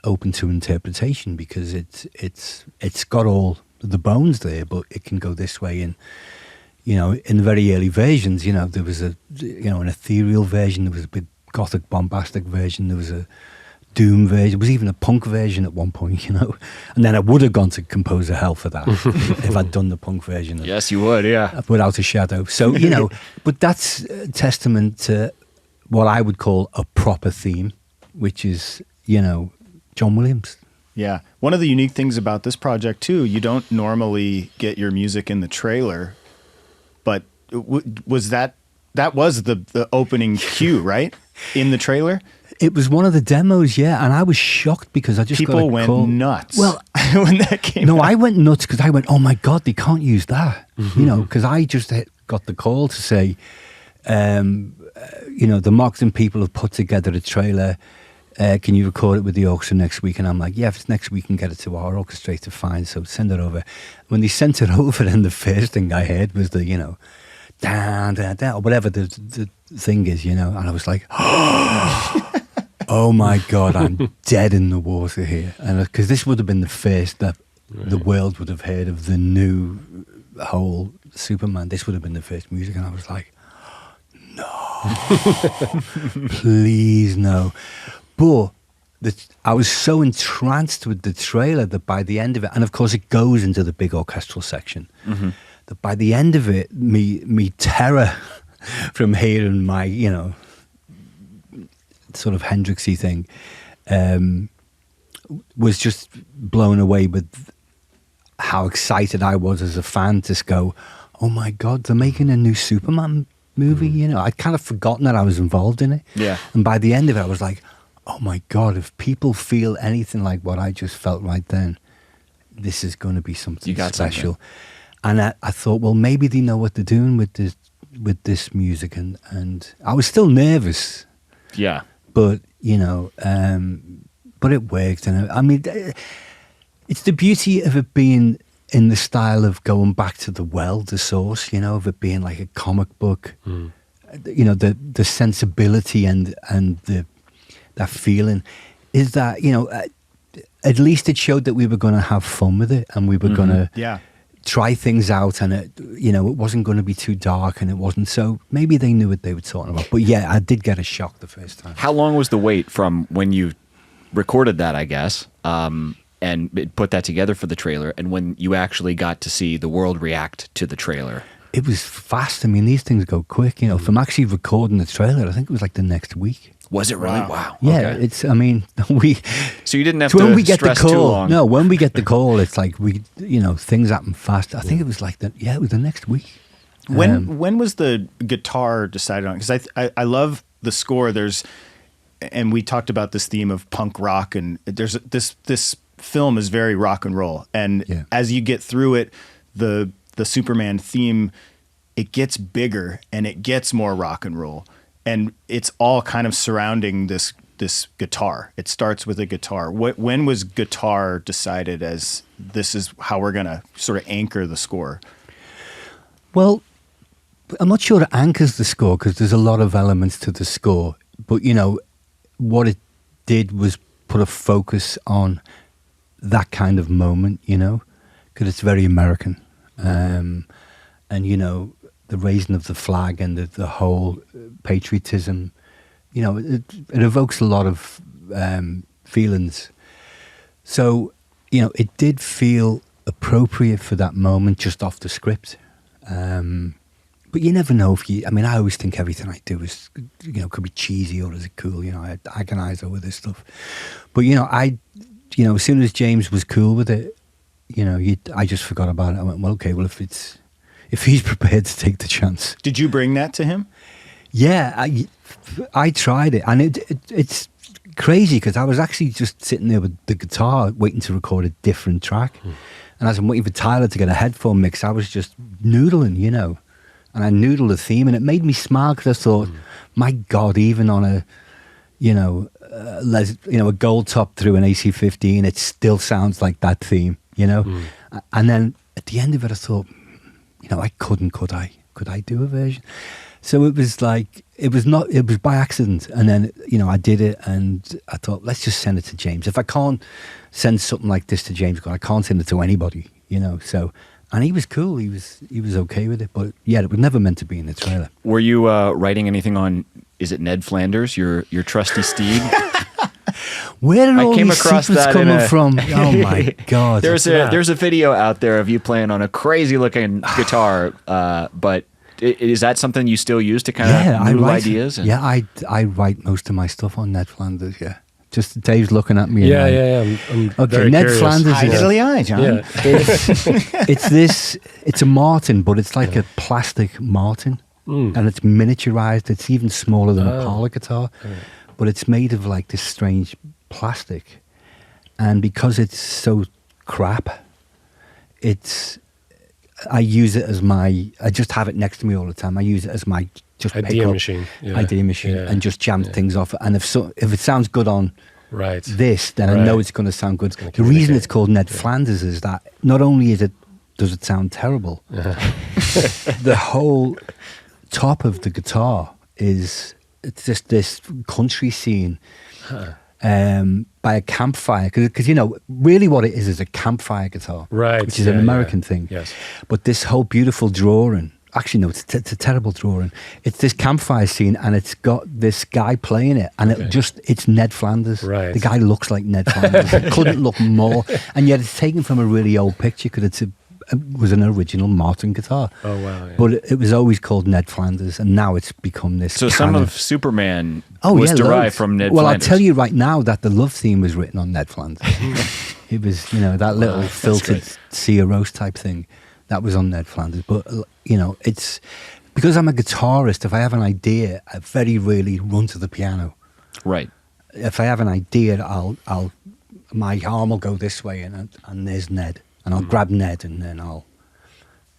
open to interpretation, because it's got all the bones there, but it can go this way. And, you know, in the very early versions, you know, there was an ethereal version, there was a big gothic bombastic version, there was a doom version, there was even a punk version at one point, you know, and then I would have gone to composer hell for that if I'd done the punk version. Yes, you would, yeah, without a shadow. So, you know, but that's a testament to what I would call a proper theme, which is, you know, John Williams. Yeah. One of the unique things about this project too, you don't normally get your music in the trailer, but was that was the opening cue, right? In the trailer? It was one of the demos, yeah, and I was shocked because I just people went nuts. Well, when that came out. I went nuts because I went, oh my God, they can't use that, you know, because I just got the call to say, you know, the Moxon people have put together a trailer. Can you record it with the orchestra next week? And I'm like, yeah, if it's next week, we can get it to our orchestrator, fine. So send it over. When they sent it over, and the first thing I heard was the, you know, down, down, down, or whatever the thing is, you know. And I was like, oh my God, I'm dead in the water here. And because this would have been the first that the world would have heard of the new whole Superman. This would have been the first music. And I was like, no, please no. But I was so entranced with the trailer that by the end of it, and of course it goes into the big orchestral section, that by the end of it, me terror from hearing my, you know, sort of Hendrixy thing, was just blown away with how excited I was as a fan to go, oh my God, they're making a new Superman movie, you know. I'd kind of forgotten that I was involved in it. Yeah. And by the end of it, I was like, oh my God, if people feel anything like what I just felt right then, this is going to be something special. Something. And I thought, well, maybe they know what they're doing with this music. And I was still nervous. Yeah. But, you know, but it worked. And I mean, it's the beauty of it being in the style of going back to the source, you know, of it being like a comic book, you know, the sensibility and that feeling is that, you know, at least it showed that we were going to have fun with it, and we were going to try things out, and it, you know, it wasn't going to be too dark, and it wasn't. So maybe they knew what they were talking about. But yeah, I did get a shock the first time. How long was the wait from when you recorded that, I guess, and put that together for the trailer, and when you actually got to see the world react to the trailer? It was fast. I mean, these things go quick, you know. From actually recording the trailer, I think it was like the next week. Was it really? Wow. Yeah, okay. It's, I mean, so you didn't have to stress too long. No, when we get the call, it's like you know, things happen fast. I think it was like that. Yeah, it was the next week. When was the guitar decided on? Because I love the score. And we talked about this theme of punk rock, and there's this film is very rock and roll. And as you get through it, the Superman theme, it gets bigger and it gets more rock and roll. And it's all kind of surrounding this guitar. It starts with a guitar. When was guitar decided as this is how we're going to sort of anchor the score? Well, I'm not sure it anchors the score because there's a lot of elements to the score. But, you know, what it did was put a focus on that kind of moment, you know, because it's very American. And, you know, the raising of the flag and the whole patriotism, you know, it evokes a lot of feelings. So, you know, it did feel appropriate for that moment just off the script. But you never know I mean, I always think everything I do is, you know, could be cheesy or is it cool, you know, I agonize over this stuff. But, you know, as soon as James was cool with it, you know, I just forgot about it. I went, well, okay, well, if he's prepared to take the chance. Did you bring that to him? Yeah, I tried it, and it's crazy because I was actually just sitting there with the guitar waiting to record a different track. And as I'm waiting for Tyler to get a headphone mix, I was just noodling, you know, and I noodled a theme, and it made me smile because I thought, my God, even on a gold top through an AC-15, it still sounds like that theme. you know. And then at the end of it, I thought, you know, could I do a version? So it was like, it was by accident. And then, you know, I did it and I thought, let's just send it to James. If I can't send something like this to James Gunn, I can't send it to anybody, you know. So, and he was cool. He was okay with it. But yeah, it was never meant to be in the trailer. Were you writing anything on, is it Ned Flanders, your trusty steed? Where did all these secrets coming from? Oh my God. There's a video out there of you playing on a crazy looking guitar, but is that something you still use to kind of noodle ideas? Yeah, I write most of my stuff on Ned Flanders, yeah. Just Dave's looking at me. I'm okay, very Ned curious. Flanders Hi, diddly eye, John. Yeah. It's a Martin, but it's like a plastic Martin. And it's miniaturized. It's even smaller than a parlor guitar. But it's made of like this strange plastic. And because it's so crap, I use it as I just have it next to me all the time. I use it as my just idea machine. And just jam things off. And if it sounds good on this, then I know it's going to sound good. The reason it's called Ned Flanders is that not only does it sound terrible, the whole top of the guitar it's just this country scene by a campfire, because you know really what it is a campfire guitar, which is an American thing. Yes. But this whole beautiful drawing, actually no, it's a terrible drawing. It's this campfire scene, and it's got this guy playing it, and it's Ned Flanders. The guy looks like Ned Flanders. It couldn't look more, and yet it's taken from a really old picture because it was an original Martin guitar. Oh wow! Yeah. But it was always called Ned Flanders, and now it's become this. So some of Superman was derived from Ned Flanders. Well, I'll tell you right now that the love theme was written on Ned Flanders. It was, you know, that little filtered Sia roast type thing that was on Ned Flanders. But you know, it's because I'm a guitarist. If I have an idea, I very rarely run to the piano. Right. If I have an idea, my arm will go this way, and there's Ned. And I'll grab Ned and then I'll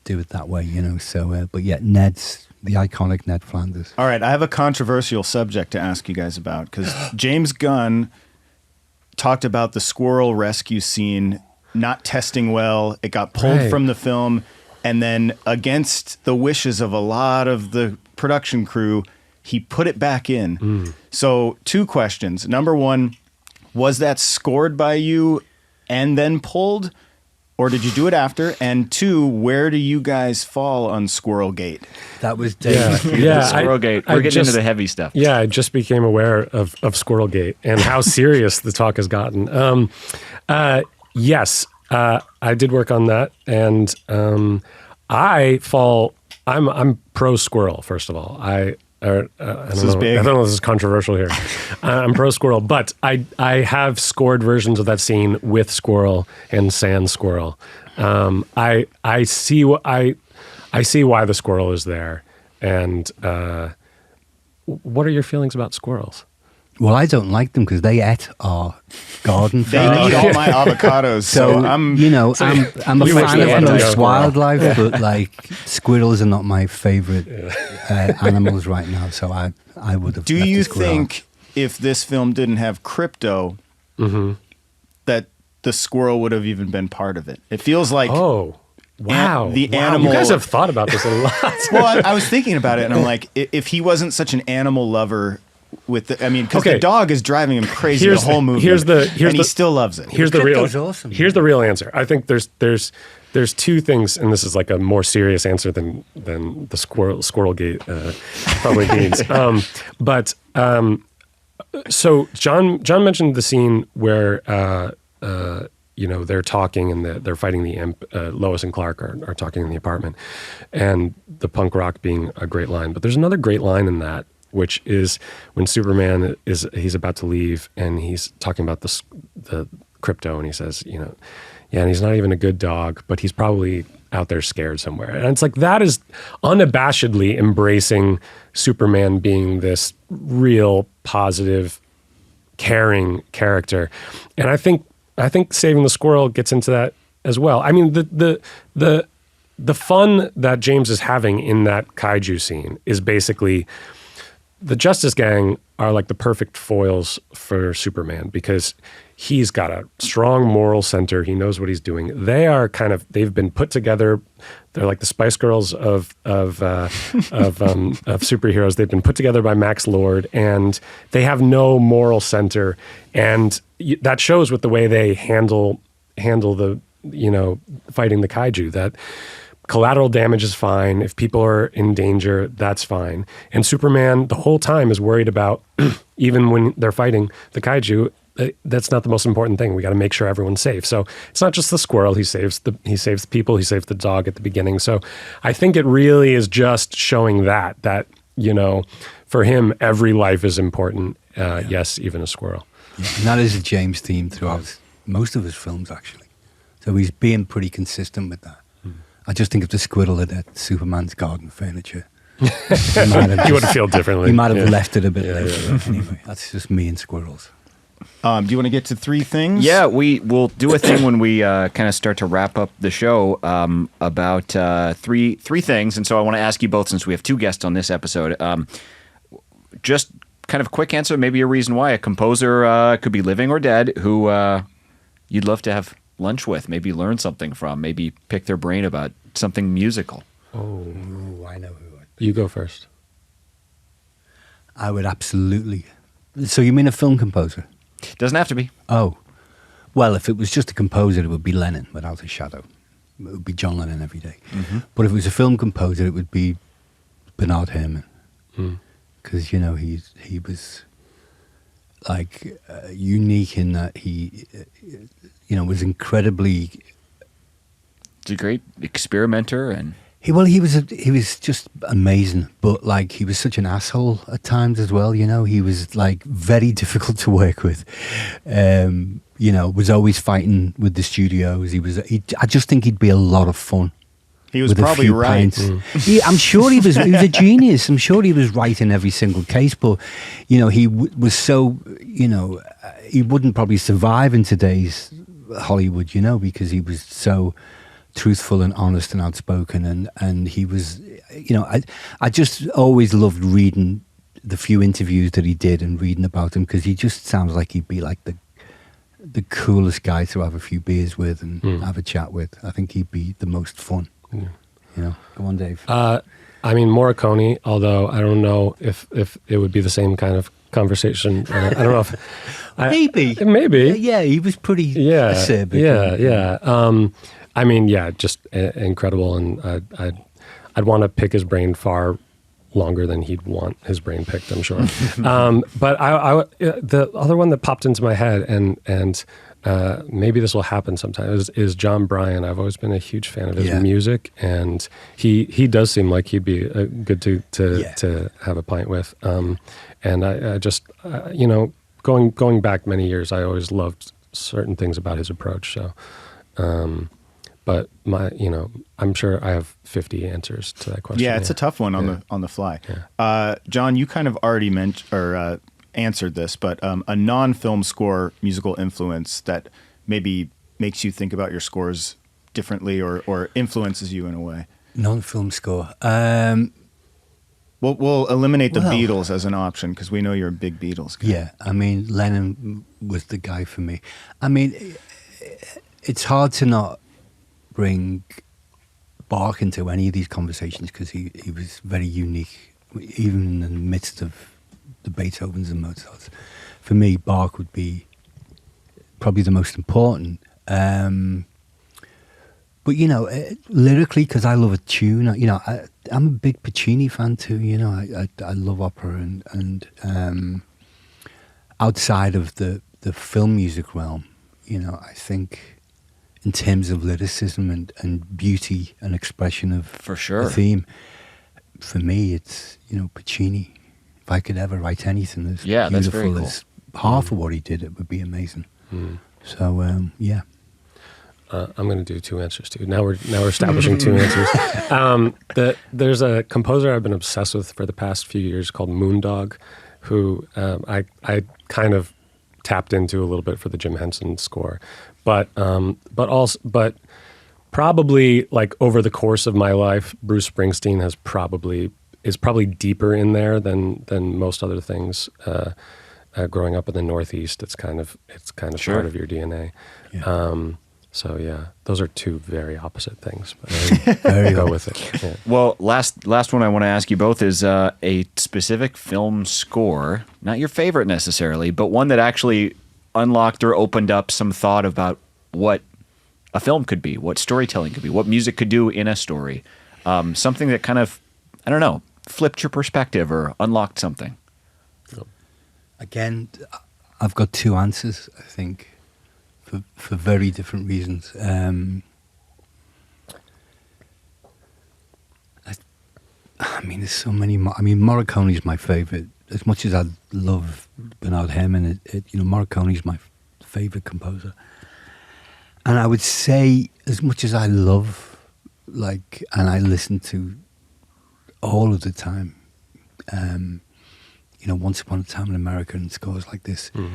do it that way, you know. So, but yeah, Ned's the iconic Ned Flanders. All right, I have a controversial subject to ask you guys about because James Gunn talked about the squirrel rescue scene not testing well. It got pulled from the film, and then against the wishes of a lot of the production crew, he put it back in. So, two questions. Number one, was that scored by you and then pulled? Or did you do it after? And two, where do you guys fall on Squirrelgate? That was Dave. Squirrelgate. We're getting into the heavy stuff. Yeah, I just became aware of Squirrelgate and how serious the talk has gotten. Yes, I did work on that, and I'm pro Squirrel. First of all, I don't know if this is controversial here. I'm pro Squirrel, but I have scored versions of that scene with Squirrel and sans Squirrel. I see why the Squirrel is there. And what are your feelings about squirrels? Well, I don't like them because they ate our garden. They eat all my avocados, so I'm a fan of most wildlife, but like squirrels are not my favorite animals right now. So I would have. Do you think if this film didn't have crypto, that the squirrel would have even been part of it? It feels like wow, the animal. You guys have thought about this a lot. Well, I was thinking about it, and I'm like, if he wasn't such an animal lover. Because the dog is driving him crazy the whole movie. He still loves it. Here's the real answer. I think there's two things, and this is like a more serious answer than the Squirrelgate probably needs. So John mentioned the scene where they're talking and they're fighting the imp. Lois and Clark are talking in the apartment, and the punk rock being a great line. But there's another great line in that, which is when Superman he's about to leave and he's talking about the crypto, and he says, and he's not even a good dog, but he's probably out there scared somewhere. And it's like, that is unabashedly embracing Superman being this real positive, caring character. And I think Saving the Squirrel gets into that as well. I mean, the fun that James is having in that kaiju scene is basically the Justice Gang are like the perfect foils for Superman because he's got a strong moral center. He knows what he's doing. They are they've been put together. They're like the Spice Girls of superheroes. They've been put together by Max Lord, and they have no moral center. And that shows with the way they handle the, fighting the kaiju, that collateral damage is fine. If people are in danger, that's fine. And Superman the whole time is worried about, even when they're fighting the kaiju, that's not the most important thing. We got to make sure everyone's safe. So it's not just the squirrel. He saves the people. He saves the dog at the beginning. So I think it really is just showing that for him, every life is important. Yes, even a squirrel. Yeah, and that is a James theme throughout most of his films, actually. So he's being pretty consistent with that. I just think if the squirrel had at Superman's garden furniture, you would feel differently. He might have left it a bit later. Anyway, that's just me and squirrels. Do you want to get to three things? Yeah, we will do a thing when we kind of start to wrap up the show about three things. And so I want to ask you both, since we have two guests on this episode, just kind of a quick answer, maybe a reason why a composer could be living or dead who you'd love to have lunch with, maybe learn something from, maybe pick their brain about something musical. Oh, I know who. You go first. I would absolutely. So you mean a film composer? Doesn't have to be. Oh. Well, if it was just a composer, it would be Lennon, without a shadow. It would be John Lennon every day. Mm-hmm. But if it was a film composer, it would be Bernard Herrmann. Because, he was like unique in that he, was incredibly... He's a great experimenter and... He was just amazing, but like he was such an asshole at times as well. He was like very difficult to work with. Was always fighting with the studios. I just think he'd be a lot of fun. He was probably right. I'm sure he was a genius. I'm sure he was right in every single case, but he was so he wouldn't probably survive in today's Hollywood, because he was so truthful and honest and outspoken, and he was, I just always loved reading the few interviews that he did and reading about him, because he just sounds like he'd be like the coolest guy to have a few beers with and have a chat with. I think he'd be the most fun. Go on, Dave. Morricone, although I don't know if it would be the same kind of conversation. I don't know if maybe. Yeah, he was pretty acerbic. Just incredible, and I'd want to pick his brain far longer than he'd want his brain picked, I'm sure. But the other one that popped into my head, and maybe this will happen sometime, is John Bryan. I've always been a huge fan of his music, and he does seem like he'd be good to have a pint with. And I just going back many years, I always loved certain things about his approach. So. But I'm sure I have 50 answers to that question. Yeah, it's a tough one on the fly. Yeah. John, you kind of already answered this, but a non-film score musical influence that maybe makes you think about your scores differently or influences you in a way. Non-film score. We'll eliminate the Beatles as an option because we know you're a big Beatles guy. Yeah, Lennon was the guy for me. It's hard to not bring Bach into any of these conversations because he was very unique, even in the midst of the Beethovens and Mozarts. For me, Bach would be probably the most important. But lyrically, because I love a tune, I'm a big Puccini fan too. I love opera, and outside of the film music realm, I think, in terms of lyricism and beauty and expression of for sure the theme, for me it's Puccini. If I could ever write anything as beautiful as half of what he did, it would be amazing. So I'm going to do two answers too. Now we're establishing two answers. There's a composer I've been obsessed with for the past few years called Moondog, who I kind of tapped into a little bit for the Jim Henson score. But probably like over the course of my life, Bruce Springsteen has probably is probably deeper in there than most other things. Growing up in the Northeast, it's kind of Sure. part of your DNA. Yeah. So yeah, those are two very opposite things. But Very go good. with it. Yeah. Well, last one I want to ask you both is a specific film score, not your favorite necessarily, but one that actually unlocked or opened up some thought about what a film could be, what storytelling could be, what music could do in a story. Something that kind of, I don't know, flipped your perspective or unlocked something. Again, I've got two answers, I think, for very different reasons. I mean, there's so many. Morricone's my favorite. As much as I love Bernard Herrmann, Morricone's my favorite composer. And I would say, as much as I love, and I listen to all of the time, Once Upon a Time in America and scores like this. Mm.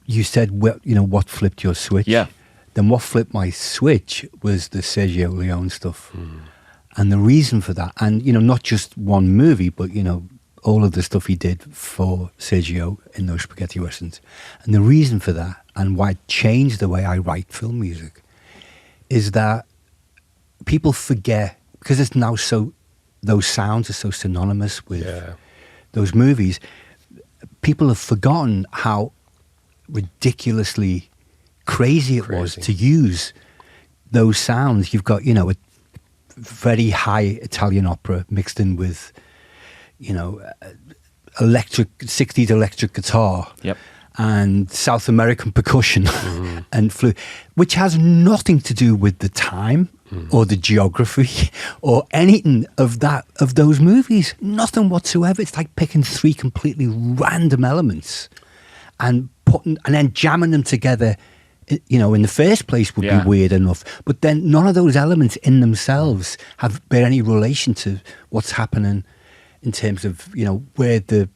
You said, what flipped your switch? Yeah. Then what flipped my switch was the Sergio Leone stuff. Mm. And the reason for that, and, not just one movie, but, all of the stuff he did for Sergio in those spaghetti westerns. And the reason for that, and why it changed the way I write film music, is that people forget, because it's now those sounds are so synonymous with those movies, people have forgotten how ridiculously crazy it was to use those sounds. You've got, a very high Italian opera mixed in with, 60s electric guitar. Yep. And South American percussion and flute, which has nothing to do with the time or the geography or anything of those movies. Nothing whatsoever. It's like picking three completely random elements and then jamming them together. In the first place would be weird enough, but then none of those elements in themselves bear any relation to what's happening in terms of where the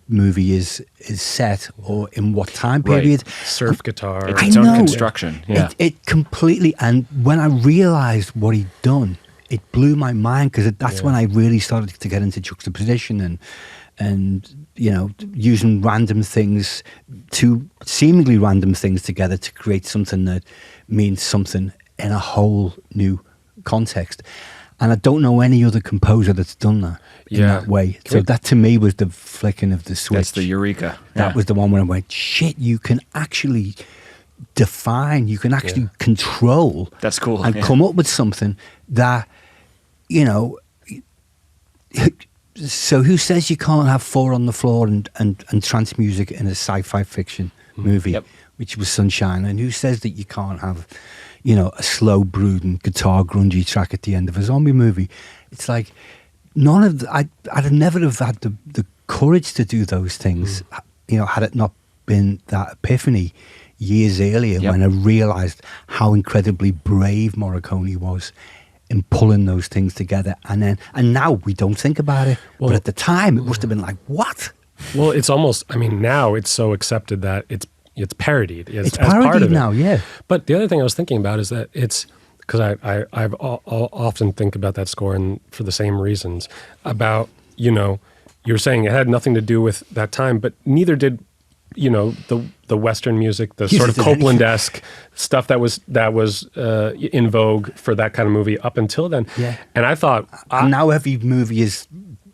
movie is set or in what time period. Right. Surf guitar. It's its own construction. Yeah. It completely. And when I realized what he'd done, it blew my mind, because that's when I really started to get into juxtaposition and using random things, seemingly random things together to create something that means something in a whole new context. And I don't know any other composer that's done that in that way. So that to me was the flicking of the switch. That's the eureka. That was the one where I went, shit, you can actually define, you can actually control. That's cool. And come up with something that, so who says you can't have Four on the Floor and trance music in a sci-fi fiction movie, which was Sunshine? And who says that you can't have, a slow brooding guitar grungy track at the end of a zombie movie? It's like none of I'd never have had the courage to do those things, had it not been that epiphany years earlier when I realized how incredibly brave Morricone was in pulling those things together. And now we don't think about it, but at the time it must have been like, what? Well, it's almost, now it's so accepted that it's parodied. It's parodied now, yeah. But the other thing I was thinking about is that it's, because I've often think about that score, and for the same reasons, about, you're saying it had nothing to do with that time, but neither did, the Western music, the sort of Copland-esque stuff that was in vogue for that kind of movie up until then. Yeah. And I thought... now every movie is,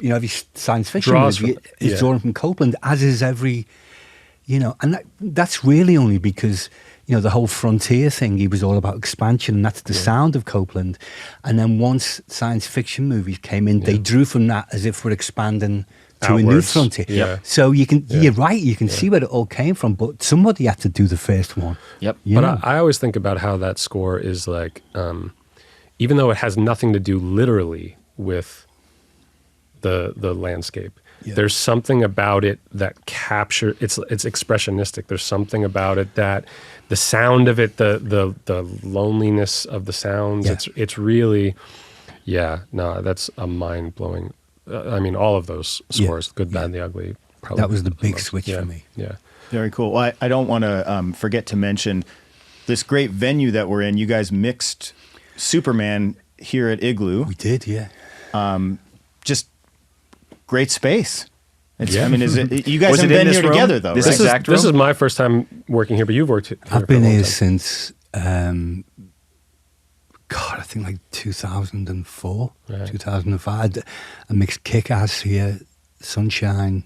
every science fiction movie is drawn from Copland, as is every... and that's really only because, the whole frontier thing, he was all about expansion, and that's the sound of Copland. And then once science fiction movies came in, they drew from that as if we're expanding to outwards. A new frontier. Yeah. So you can, you're right, you can see where it all came from, but somebody had to do the first one. Yep. But I always think about how that score is like, even though it has nothing to do literally with the landscape, there's something about it that captures, it's expressionistic. There's something about it that the sound of it, the loneliness of the sounds, it's really, that's a mind-blowing, all of those scores, Good, Bad, and the Ugly. Probably that was the big switch for me. Yeah. Very cool. Well, I don't want to forget to mention this great venue that we're in. You guys mixed Superman here at Igloo. We did, yeah. Just great space. Yeah. I mean, is it? You guys Was have it in been this here room? together, though. This Right? exact This room? is my first time working here, but you've worked here. I've been for a long here time. since, God, I think like 2004, Right. 2005. I mixed Kick-Ass here, Sunshine,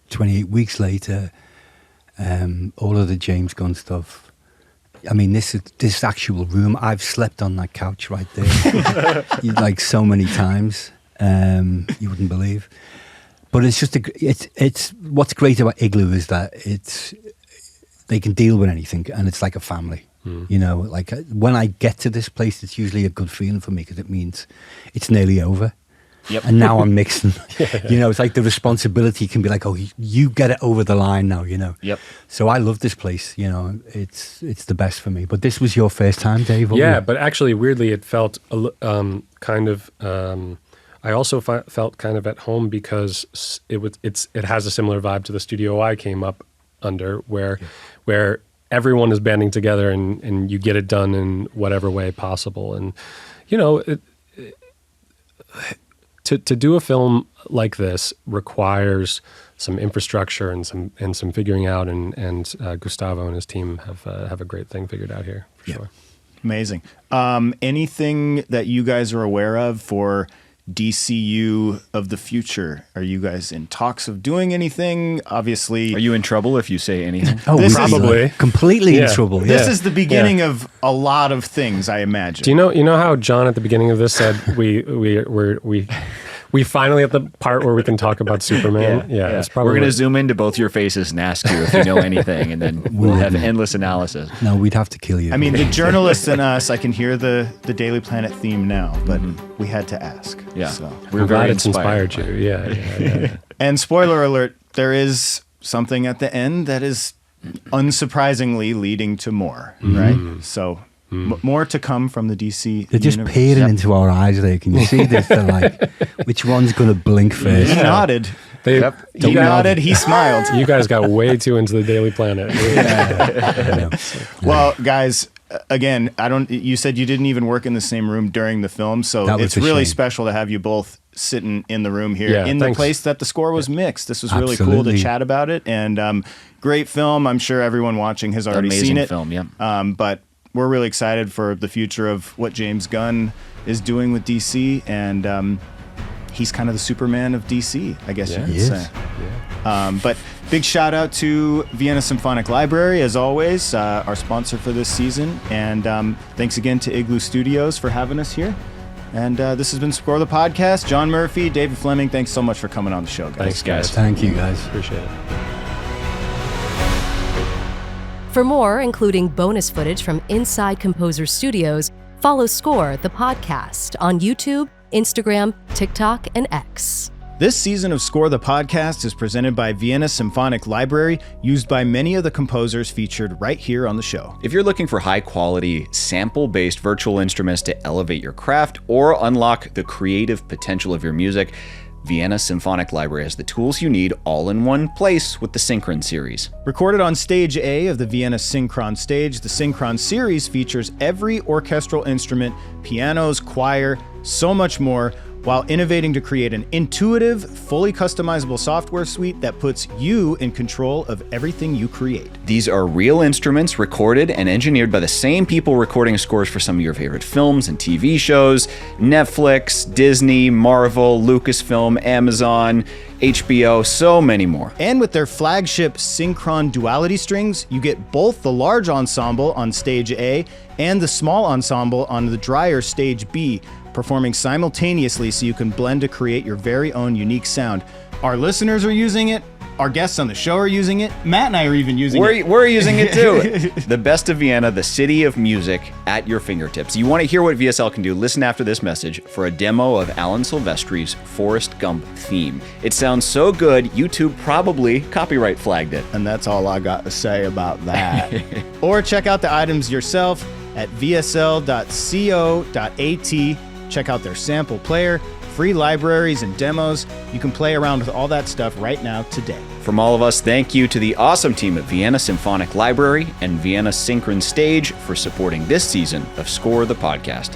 28 Weeks Later, all of the James Gunn stuff. I mean, this actual room, I've slept on that couch right there, like so many times, you wouldn't believe. But it's just it's what's great about Igloo is that they can deal with anything, and it's like a family. You know, like when I get to this place, it's usually a good feeling for me because it means it's nearly over. Yep. And now I'm mixing. You know, it's like the responsibility can be like, oh, you get it over the line now. You know. Yep. So I love this place. You know, it's the best for me. But this was your first time, Dave. Yeah, but actually, weirdly, it felt kind of. I also felt kind of at home because it has a similar vibe to the studio I came up under, where everyone is banding together and you get it done in whatever way possible. And you know, to do a film like this requires some infrastructure and some figuring out. And Gustavo and his team have a great thing figured out here for sure. Amazing. Anything that you guys are aware of for DCU of the future? Are you guys in talks of doing anything? Obviously, Are you in trouble if you say anything? Oh, This is- Probably. completely in Yeah. trouble. this Yeah. is the beginning of a lot of things, I imagine. Do you know how John at the beginning of this said we finally at the part where we can talk about Superman? Yeah, it's probably We're going to zoom into both your faces and ask you if you know anything, and then we'll have endless analysis. No, we'd have to kill you. I mean, the journalist in us, I can hear the Daily Planet theme now, but we had to ask. Yeah. So. We're I'm glad very it's inspired you. Yeah. And spoiler alert, there is something at the end that is unsurprisingly leading to more, right? So more to come from the DC they're just universe. peering into our eyes there. Can you see this? They're like, which one's going to blink first? He nodded. He He nodded. He smiled. You guys got way too into the Daily Planet. Well, guys, again, you said you didn't even work in the same room during the film, so That was it's a really shame. special to have you both sitting in the room here Yeah, in the thanks. place that the score was mixed. This was really cool to Absolutely. chat about it, and great film. I'm sure everyone watching has already Amazing seen it. film, yeah. But we're really excited for the future of what James Gunn is doing with DC, and he's kind of the Superman of DC, I guess you could He is. say. But big shout out to Vienna Symphonic Library, as always, our sponsor for this season. And thanks again to Igloo Studios for having us here. And this has been Squirrel the Podcast. John Murphy, David Fleming, thanks so much for coming on the show, guys. Thanks, guys. Thank you, guys. Appreciate it. For more, including bonus footage from Inside Composer Studios, follow Score, the podcast, on YouTube, Instagram, TikTok, and X. This season of Score the Podcast is presented by Vienna Symphonic Library, used by many of the composers featured right here on the show. If you're looking for high-quality, sample-based virtual instruments to elevate your craft or unlock the creative potential of your music, Vienna Symphonic Library has the tools you need all in one place with the Synchron Series. Recorded on Stage A of the Vienna Synchron Stage, the Synchron Series features every orchestral instrument, pianos, choir, so much more, while innovating to create an intuitive, fully customizable software suite that puts you in control of everything you create. These are real instruments recorded and engineered by the same people recording scores for some of your favorite films and TV shows: Netflix, Disney, Marvel, Lucasfilm, Amazon, HBO, so many more. And with their flagship Synchron Duality strings, you get both the large ensemble on Stage A and the small ensemble on the drier Stage B, performing simultaneously so you can blend to create your very own unique sound. Our listeners are using it. Our guests on the show are using it. Matt and I are even using it. We're using it too. The best of Vienna, the city of music at your fingertips. You want to hear what VSL can do? Listen after this message for a demo of Alan Silvestri's Forrest Gump theme. It sounds so good, YouTube probably copyright flagged it. And that's all I got to say about that. Or check out the items yourself at vsl.co.at. Check out their sample player, free libraries and demos. You can play around with all that stuff right now today. From all of us, thank you to the awesome team at Vienna Symphonic Library and Vienna Synchron Stage for supporting this season of Score the Podcast.